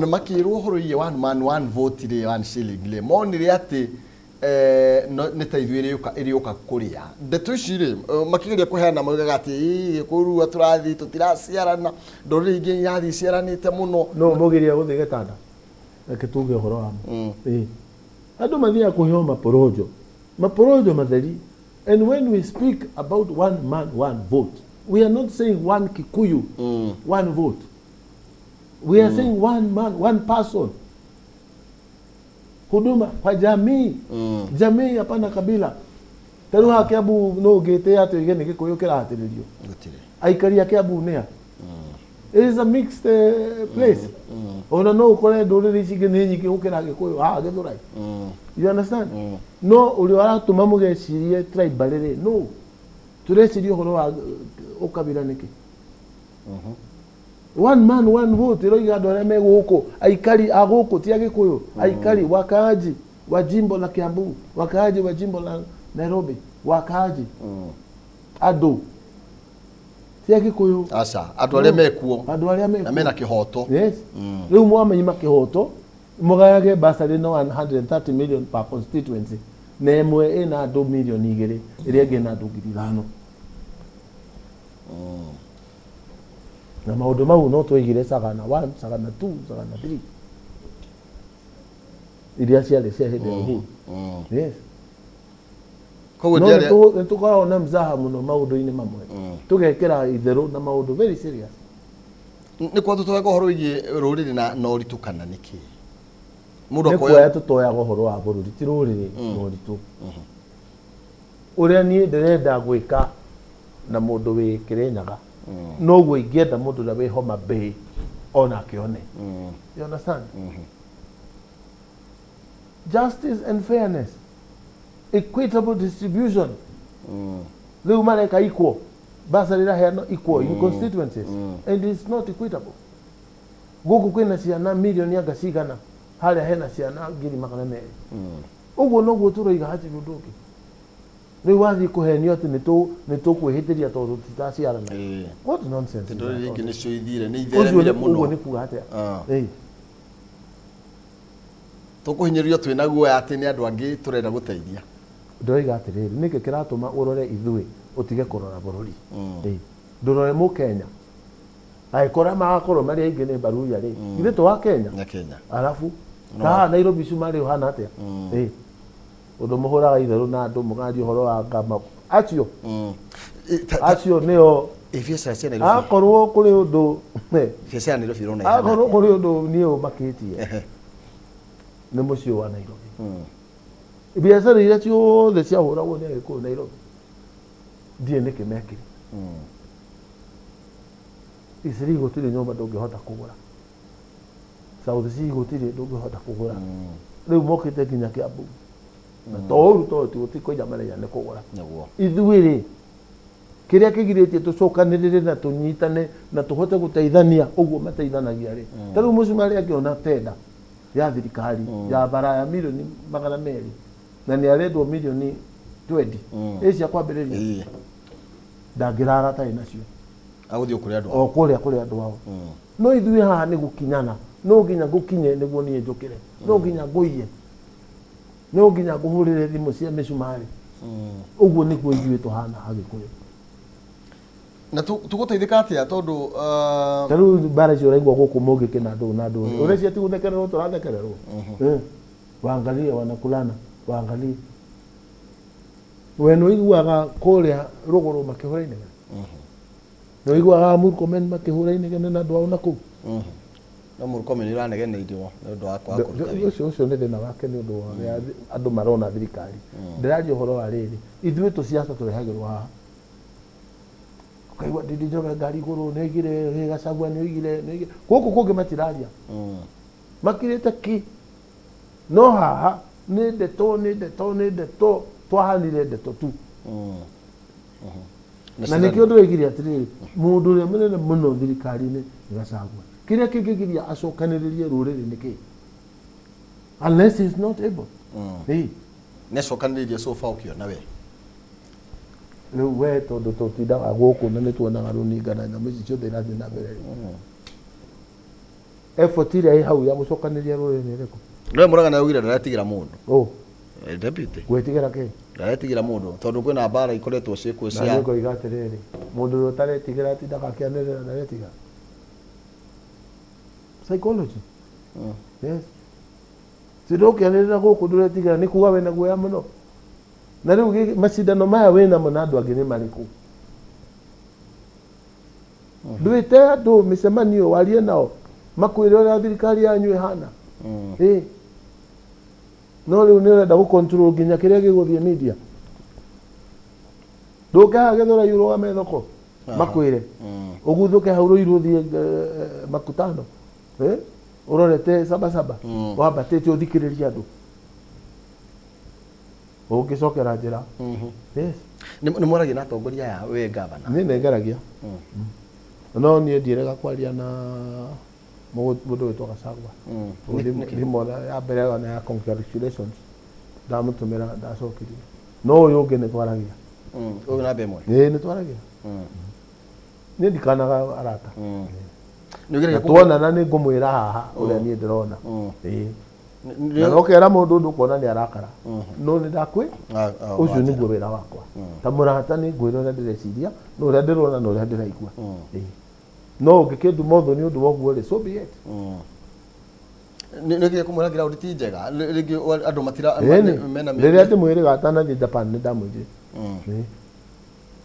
makirwo horo iye one man one vote ri one shilling le monire ati nĩ ta ithuĩ ĩrĩũka kũrĩa ndeto ici rĩ makĩgeria kũheana moigaga atĩ kũrua tũrathiĩ tũtiraciarana ndũrĩrĩ ingĩ yathiĩ ciaranĩte mũno no mũgiria gũthiĩ gĩtanda reke tuge ũhoro wa andũ mathiaga kũheo maporojo matheri and when we speak about one man one vote we are not saying one Kikuyu one vote we are saying one man one person huduma kwa jamii jamii hapana kabila taruha Kiambu no gete atu igene Gikuyu kirahatiririo aikari ya Kiambu nĩa it is a mixed place ona no ukore ndũrĩrĩ ici nĩ nyingĩ gũkĩra Gikuyu haha Gĩthũrai you understand no uri aratuma mũgecirie tribal rĩ no turecirie ũhoro wa ũkabira nĩkĩ one man one vote iroiga andũ arĩa me gũkũ aikari a gũkũ ti a Gikuyu aikari wakaaji wa jimbo la Kiambu wakaaji wa jimbo la Nairobi wakaaji andũ ti a Gikuyu aca andũ arĩa mekuo na mena kĩhoto yes rĩu mwamenyima kĩhoto mũgayage basarĩ no 130 million per constituency na ĩmwe ĩna andũ milioni 2 ĩrĩa ĩngĩ na andũ 5,000 na maũndũ mau no twaigire sagana 1 sagana 2 sagana 3 iria ciarĩ cia hĩndĩ ya uhuru yes koguo nĩ tũkoragwo na mzaha mũno maũndũ-inĩ mamwe tũgekĩra itherũ na maũndũ very serious nĩ kwa tũtoyaga ũhoro wĩgiĩ rũrĩrĩ na ũritũ kana nĩkĩ mũndũ akoya tũtoyaga ũhoro wa bũrũri ti rũrĩrĩ na ũritũ ũrĩa niĩ ndĩrenda gwĩka na mũndũ wĩ Kĩrĩnyaga noguo ingĩenda mũndũ ũrĩa wĩ Homa Bay ona akĩone you understand justice and fairness equitable distribution rĩu mareka equal basarĩ ĩraheanwo equal in constituencies and it's not equitable gũkũ kwĩna ciana milioni anga cigana harĩa hena ciana 200,000 ũguo noguo tũroiga hatirĩ ũndũ ũngĩ rĩu wathiĩ kũhenio atĩ nĩ tũkwĩhĩtĩria tondũ tũtaciarana what nonsense ndũrĩrĩ ingĩ nĩcio ithire nĩ itheremire mũno ũguo nĩ kuga atĩa tũkũhinyĩrio twĩna guoya atĩ nĩ andũ angĩ tũrenda gũteithia ndoiga atĩrĩrĩ nĩkĩ kĩratũma ũrore ithuĩ ũtige kũrora bũrũri ndũrore mũkenya aikora magakorwo marĩ aingĩ nĩ Baruya rĩ ithuĩ tũ wa Kenya na Kenya alafu haha Nairobi cumarĩ ũhana atĩa undu muhuraga itharu na andu mugathi horo wa ngama acio acio nio biacara cia Nairobi akorwo kuri undu biacara Nairobi rona akorwo kuri undu ni umakitie ni mucio wa Nairobi biacara iria ciothe ciahuragwo ni agikuyu Nairobi ndie niki mekire Isiri gutiri nyumba ndungihota kugura South Sea gutiri ndungihota kugura riu mokite nginya Kiambu na toru tutikoija marenya ni kugura ithuiri kiria kigiritie tucokanirire na tunyitane na tuhote guteithania uguo mateithanagia ri tariu mucumari akiona tenda ya thirikari ya bara ya milioni 200 na ni arendwo milioni 20 eci akwambiriria ndangirara tai nacio aguthio kuri andu o kuria andu ao no ithui haha ni gukinyana no nginya gukinye niguo nie njukire no nginya nguiye no nginya nguhurire thimu cia micumari uguo niguo ithui tuhana agikuyu na tuguteithika atia tondu taru bara cio raigwa guku mugi kina ndu na ndu urecia ti guthekererwo turathekererwo waangalia wanakulana waangalia weno iguaga kuria ruguru makihura inege no iguaga Murkomen makihura inege na ndu au naku no Murkomen iranegeneirio ndu wakwa kuruta ucio ni thina wake ni ndu wa andu marona thirikari ndirario horo wa riri ithui tu siasa turehagirwo haha kaigwa Ndindi Njoroge ngari iguru negire Gachagua ni oigire guku kungi matiraria makirite ki no haha ni ndeto twahanire ndeto tu na nikio ndwegire atiriri mundu ria munene muno thirikari-ini ni Gachagua kiria kingigiria acokaniririe ruriri niki unless he is not able necokaniririe so far ukiona we riu we tondu tutindaga guku na nituonaga runingana na mici ciothe irathi na mbere effort iria i hau ya gucokaniria ruriri riku no muraga na yugire ndaratigira mundu deputy gwetigira ki ndaratigira mundu tondu kwina bara ikoretwo ciekwo cia niko igatiriri mundu utaretigira tindaga akianirira ndaretiga psychology yes sidokianirira guku nduretigira ni kuga wena guoya muno na riu macindano maya wina muna andu angi ni mariku ndwite andu micemanio warie nao makwire uria thirikari yanyu ihana no riu ni urenda gucontrol nginya kiria giguthie media ndukaga gethora yuro wa methoko makwire uguthuke hau ruiruthie makutano urorete sabasaba wambatite uthikiriria andu ugicokera njira yes ni mwaragia na atongoria ya we gavana ni negeragia no nie ndirega kwaria na mundu witwa Gachagua ndimona ya mbere na ya congratulations ndamutumira ndacokirie no uyu ungi ni twaragia uyu na bemwe ni twaragia ni ndikanaga arata ni tuonana ni ngumwira haha uria nie ndirona na nokera mundu ndukuona ni arakara no ni ndakwi ucio niguo wira wakwa ta murata ni ngwira uria ndireciria no uria ndirona no uria ndiraigua no ngikindu motho ni undu woguo ri so be it ni kumuragira uriti njega rigi andu matira mena riria ndimwiriga atanathie Japan ni ndamwire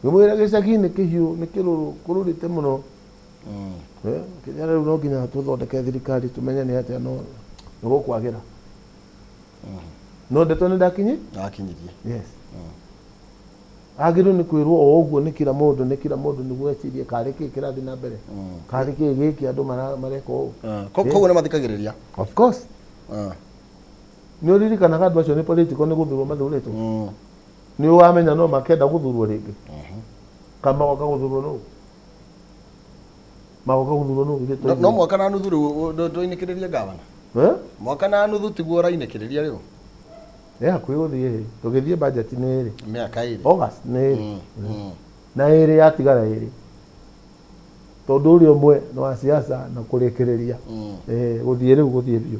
ngimwira gicagi-ini kihiu ni kiruru kururite muno kinya riu no nginya tuthondeke thirikari tumenye ni atia no gukwagira no ndeto ni ndakinyi yes agiru ni kwirwo o uguo ni kila mundu niguo ecirie kari ki kirathi na mbere kari ki giki andu mareko koguo ni mathikagiriria of course ni uririkanaga andu acio ni political ni guthurwo mathuritwo ni wamenya no makenda guthurwo ringi kama goka guthurwo no no mwaka na nuthu riu ndoinikiriria gavana mwaka na nuthu tiguo rainekiriria riu kwi guthie tugithie budget ni iri miaka iri August ni iri na iri yatigara iri tondu uri umwe no wa siasa na kurikiriria guthie riu guthie biu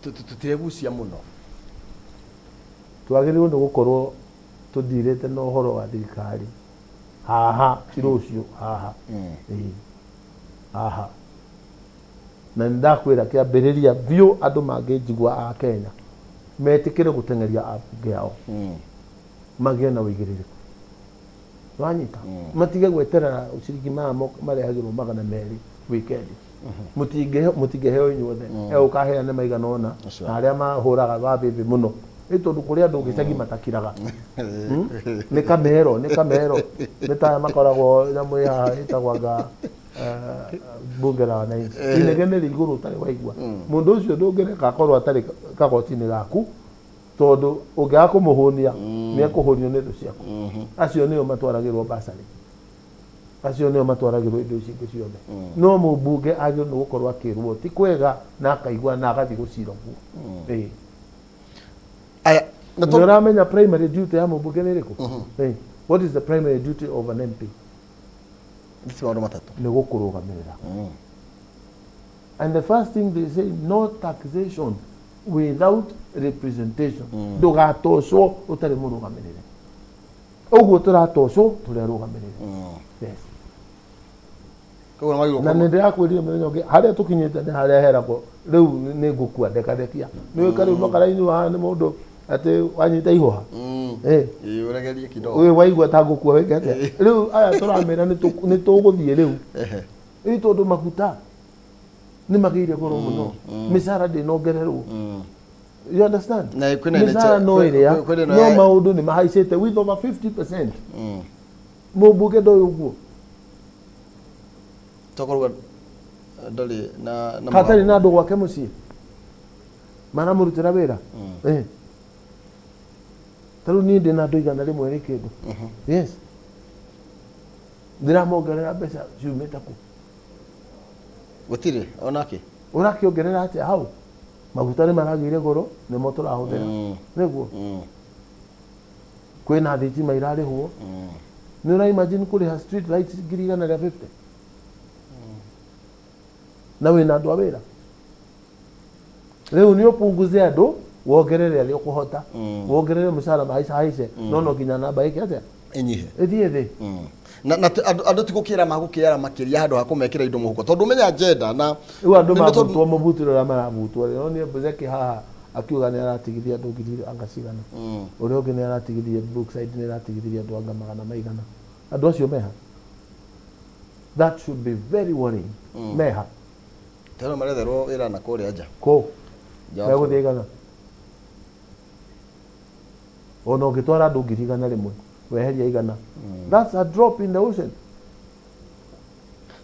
tutiregucia muno twagiriwe ni gukorwo tuthirite no horo wa thirikari haha irucio haha haha na ndakwira kiambiriria biu andu manginjigua a Kenya metikire gutengeria abunge yao magĩe na ũigĩrĩrĩku wanyita matige gweterera uciringi mamo marehagirwo magana merĩ weekend mutingeheo inyuothe ukaheane maigana ona na arĩa mahũraga babĩbĩ mũno nĩ tondũ kũrĩa andũ gĩcagi matakiraga nĩ kamero nĩ ta makoragwo nyamũ ya ĩtagwaga bunge la wananchi inegene igũrũ ũtarĩ waigua mũndũ ũcio ndũngĩreka akorwo atarĩ kagoti-inĩ gaku tondũ ũngĩaga kũmũhũnia nĩ ekũhũnio nĩ indo ciaku acio nĩo matwaragĩrwo basarĩ acio nĩo matwaragĩrwo indo ici ingĩ ciothe no mũmbunge agĩrĩirwo nĩ gũkorwo akĩrwo ti kwega na akaigua na agathiĩ gũcira kuo nĩ ũramenya primary duty ya mũmbunge nĩ ĩrĩkũ what is the primary duty of an MP nĩ gũkũrũgamĩrĩra and the first thing they say no taxation without representation ndugatocwo utarĩ mũrũgamĩrĩre ũguo tũratocwo tũrerũgamĩrĩre yes na nĩ ndĩrakwĩrire mũthenya ũngĩ harĩa tũkinyĩte nĩ harĩa heragwo rĩu nĩ ngũkua ndekadekia nĩ wĩka rĩu makara-inĩ wa nĩ mũndũ atĩ wanyita ihoha ũregerie kidogo ũyũ waigua ta ngũkua wĩkete rĩu aya tũramĩra nĩ tũgũthiĩ rĩu ĩ tondũ maguta nĩ magĩire goro mũno mĩcara ndĩnongererwo you understand mĩcara no ĩrĩa no maũndũ nĩ mahaicĩte with over 50% mũmbunge ndoĩ ũguo tokorwa ndari na hatarĩ na andũ gwake mũciĩ maramũrutĩra wĩra tarĩu niĩ ndĩ na andũ igana rĩmwe rĩ kĩndũ yes ndĩramongerera mbeca ciumĩte kũ gũtirĩ onake ũrakĩongerera atĩa hau maguta nĩ maragĩire goro nĩmo tũrahũthĩra nĩguo kwĩna thitima irarĩhwo nĩ ũraimagine kũrĩha street lights 150 na wĩna andũ a wĩra rĩu nĩ ũpunguze andũ wongerere arĩa ũkũhota wongerere mũcara haice no nginya namba ĩke atĩa ĩnyihe ĩthiĩ thĩ na andũ tigũkĩra magũkĩara makĩria handũ ha kũmekĩra indo mũhuko tondũ umenya agenda na rĩu andũ mabutwo mũbutĩro ũrĩa marabutwo no nĩ Mbũzeki haha akiuga nĩ aratigithia andũ ngiri anga cigana ũrĩa ũngĩ nĩ aratigithia Brookside nĩ aratigithia andũ anga magana maigana andũ acio meha that should be very worrying meha tena maretherwo wĩra na kũrĩa nja kũ megũthiĩ igana ona ũngĩtwara andũ ngiri igana rĩmwe weheria igana that's a drop in the ocean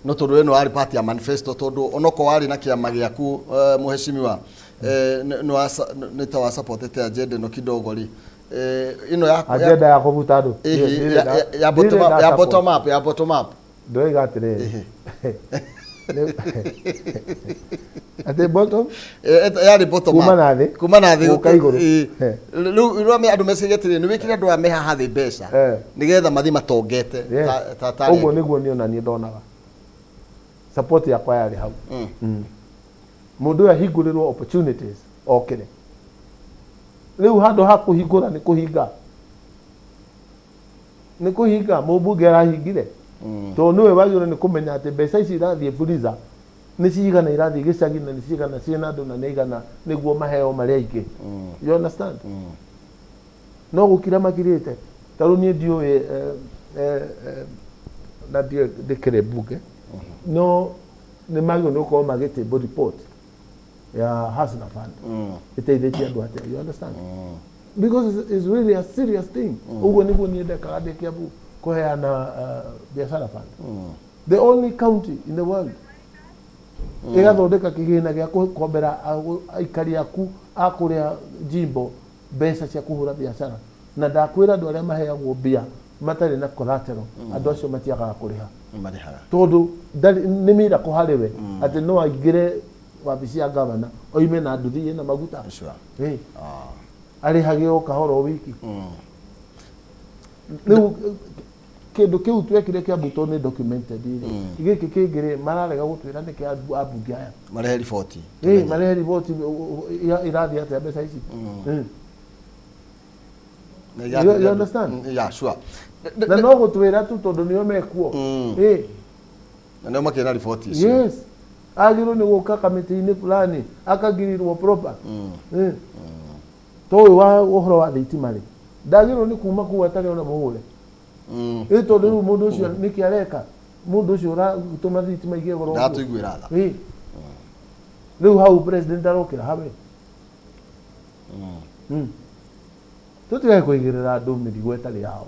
no tondũ ĩno arĩ part ya manifesto tondũ onoko warĩ na kĩama gĩaku mũheshimiwa nĩ ta wa supportete agenda ĩno kidogo ri ĩno ya agenda ya kũbuta andũ ya bottom up ndoiga atĩrĩrĩ ate bottom yari bottom up kuma na thĩ gũka igũrũ rĩu andũ mecigetire nĩ wĩkire andũ ameha hathĩ mbeca nĩgetha mathi matongete ũguo nĩguo niĩ ona niĩ ndonaga support yakwa yarĩ hau mũndũ ũyũ ahingũrĩrwo opportunities okĩre rĩu handũ ha kũhingũra nĩ kũhinga mũmbunge arahingire tondũ nĩwe wagĩrĩirwo nĩ kũmenya atĩ mbeca ici irathiĩ Fuliza nĩ cigana irathiĩ gĩcagi na nĩ cigana ciĩna andũ na nĩ igana nĩguo maheo marĩa aingĩ you understand no gũkira makirĩte tarũ niĩ ndiũĩ na ndĩkĩrĩ mbunge no nĩ magĩrĩirwo nĩ gũkorwo magĩtĩmbũ report ya Hasna Fund ĩteithĩtie andũ atĩa you understand because it's really a serious thing ũguo nĩguo niĩ ndekaga ndĩ Kiambu kuheana biashara fund the only county in the world igathondeka kĩgĩna gĩa kũkombera aikari aku akũrĩa jimbo mbeca cia kũhũra biashara na ndakwĩra andũ arĩa maheagwo mbia matarĩ na collateral andũ acio matiagaga kũrĩha tondũ nĩ mira kũharĩ we atĩ no aingĩre wabici ya gavana oime na nduthi na maguta arĩhage o kahora o wiki rĩu kĩndũ kĩu twekire Kiambu tondũ nĩ documented gĩkĩ kĩngĩ mararega gũtwĩra nĩ kĩa ambunge aya marehe riboti marehe riboti irathiĩ atĩa mbeca ici you understand yeah sure na no gũtwĩra tu tondũ nĩo mekuo na nĩo makĩna riboti icio yes agĩrĩirwo nĩ gũka kamĩtĩ-inĩ fulani akagirirwo proper Toi wa uhoro wa thitima ri. Ndagirwo ni kuma ku atari ona muhure. Ito ndu mundu ucio niki areka. Mundu ucio ra gutuma thitima ige goro. Ndatu igwira tha. Riu hau president arokira habe. Tutigae kuigirira andu mirigo etari yao.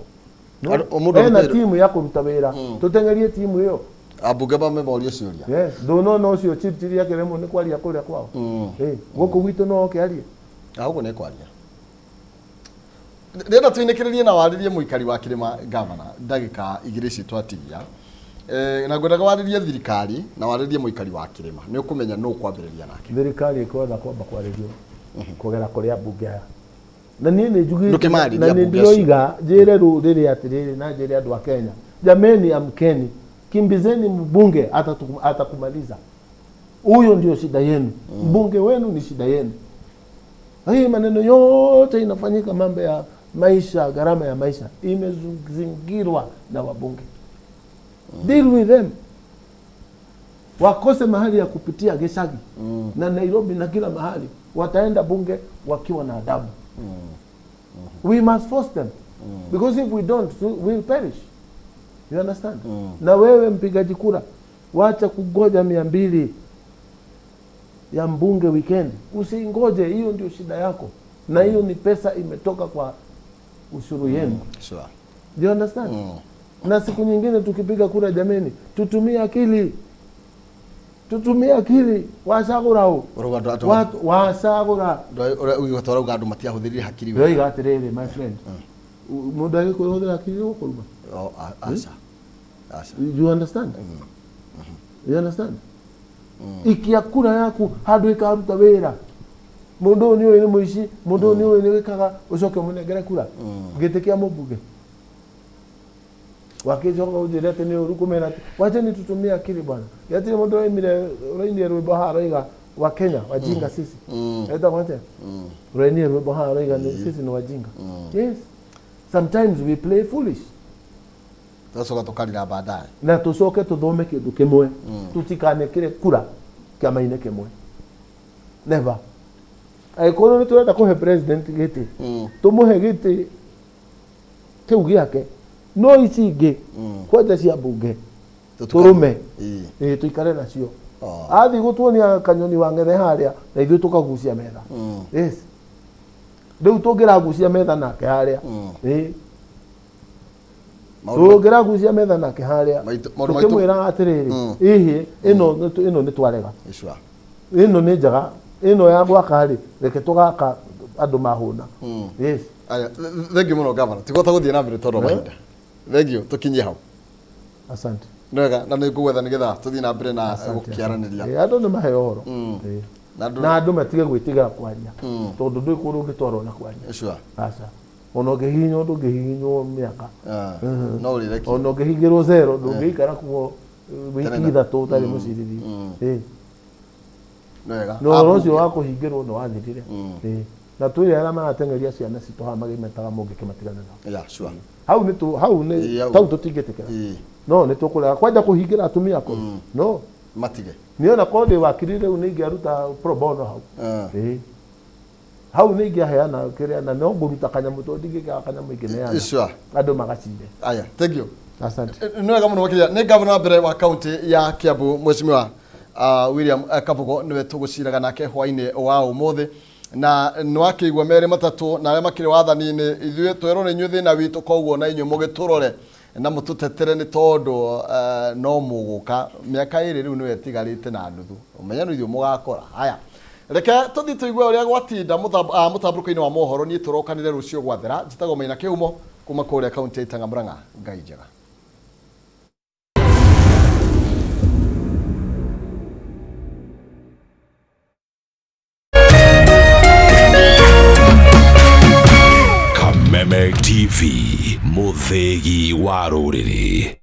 Ena timu ya kuruta wira. Tutengerie timu iyo. Abunge bamemoria ciuria. Yes, no ucio chitiri yake remo ni kwaria kuria kwao. Guku gwitu no okiarie. Aguo ne kwaria. Ndenda tuinekererie na waririe muikari wa Kirima Governor ndagika igiri ci twatigia. Na ngwendaga waririe thirikari na waririe muikari wa Kirima. Ni ukumenya no kwambiriria nake. Thirikari ikwenda kwamba kwaririo. Kugera kuria bunge aya. Na nie ni njugite na ni ndioiga njire ruriri atiriri na njire andu a Kenya. Jameni amkeni. Kimbizeni mbunge atakumaliza. Huyo ndio shida yenu. Mbunge wenu ni shida yenu. Hii maneno yote inafanyika mambo ya maisha, gharama ya maisha imezingirwa na wabunge. Deal with them. Wakose mahali ya kupitia Geshagi na Nairobi na kila mahali. Wataenda bunge wakiwa na adabu. We must force them. Because if we don't, we'll perish. You understand? Na wewe mpigaji kura, wacha kugoja 200 ya mbunge weekend. Usingoje, hiyo ndio shida yako. Na hiyo ni pesa imetoka kwa ushuru yenu. Sure. Do you understand? Na siku nyingine tukipiga kura jameni, tutumie akili. Tutumie akili. Washagura hu. Watu washagura. Uyu tora ugandu matia huthirire hakiri we. Yo igatirire my friend. Mundu agikuhuthira hakiri gukuruma. Oh, asa. You understand? You understand? Ikia kura yaku handu ikaruta wira. Mundu ni uyu ni muici, mundu ni uyu ni wikaga ucoke munengere kura. Gitikia mubunge. Wakijoka ujirete ni urukumena. Wacha ni tutumie akili bwana. Yatire mundu emire uraini rwimbo haroiga wa Kenya wajinga sisi. Eta wacha. Uraini rwimbo haroiga sisi ni wajinga. Yes. Sometimes we play foolish. Tucoka tukarira baadaye. Na tucoke tuthome kindu kimwe. Tutikanekire kura kiama-ini kimwe. Never. Aikoro ni turenda kuhe president giti. Tumuhe giti kiu giake. No ici ingi kwanja cia bunge. Turume. Tuikare nacio. Athi gutuonia kanyoni wa ngethe haria na ithu tukagucia metha. Yes. Riu tungiragucia metha nake haria. Tungiragucia metha nake haria. Tukimwira atiriri. Ino ni twarega. Ino ni njaga. Ino ya gwaka ri reke tugaka andu mahuna. Yes. Aya, thank you muno Governor. Tigota guthie na mbere toro mahinda. Thank you. Tukinye hau. Asante. Nega na nigugwetha nigetha tuthie na mbere na gukiaraniria. Andu ni mahe oro. Na andu matige gwitiga kwaria. Tondu ndui kuru ngitwaro na kwaria. Sure. Asa. Ono gehinyo ndu gehinyo miaka. No rireki. Ono gehigiro zero ndu geikara kuo wiki ithatu utari muciriri. Nega. No rocio wako hingirwo no wathirire. Na twire ara maratengeria ciana citu ha magimetaga mungi kimatigana nao. Yeah, sure. Hau ni tau tutingetekera. No ni tukurega kwanja kuhingira atumia ko. No matige. Niona kode wakirire unigiaruta pro bono hau. Hau nigiaheana kiria na no nguruta kanyamu to ndigiga kanyamu igineana. Sure. Andu magacinde. Aya, thank you. Asante. Nega muno wakiria ni governor mbere wa county ya Kiambu Mheshimiwa William Kabogo niwe tuguciraga nake hwaine wa umuthi na nwakiigwa mere matatu na makire wathani-ini ithuĩ twerwo nĩ inyuĩ thĩna witũ koguo na inyuĩ mũgĩtũrore na mũtũtetere nĩ tondũ no mũgũka mĩaka ĩrĩ rĩu nĩwe ĩtigarĩte na nuthu ũmenya nĩ ithuĩ mũgakora haya reke tũthiĩ tũigue ũrĩa gwatinda mũtambũrũko-inĩ wa mohoro niĩ tũrokanire rũciũ gwathera njĩtagwo Maina Kĩhumo kuma kũrĩa kaunti ya Itanga Mũrang'a. Ngai njega. Kameme TV, muthegi wa rũrĩrĩ.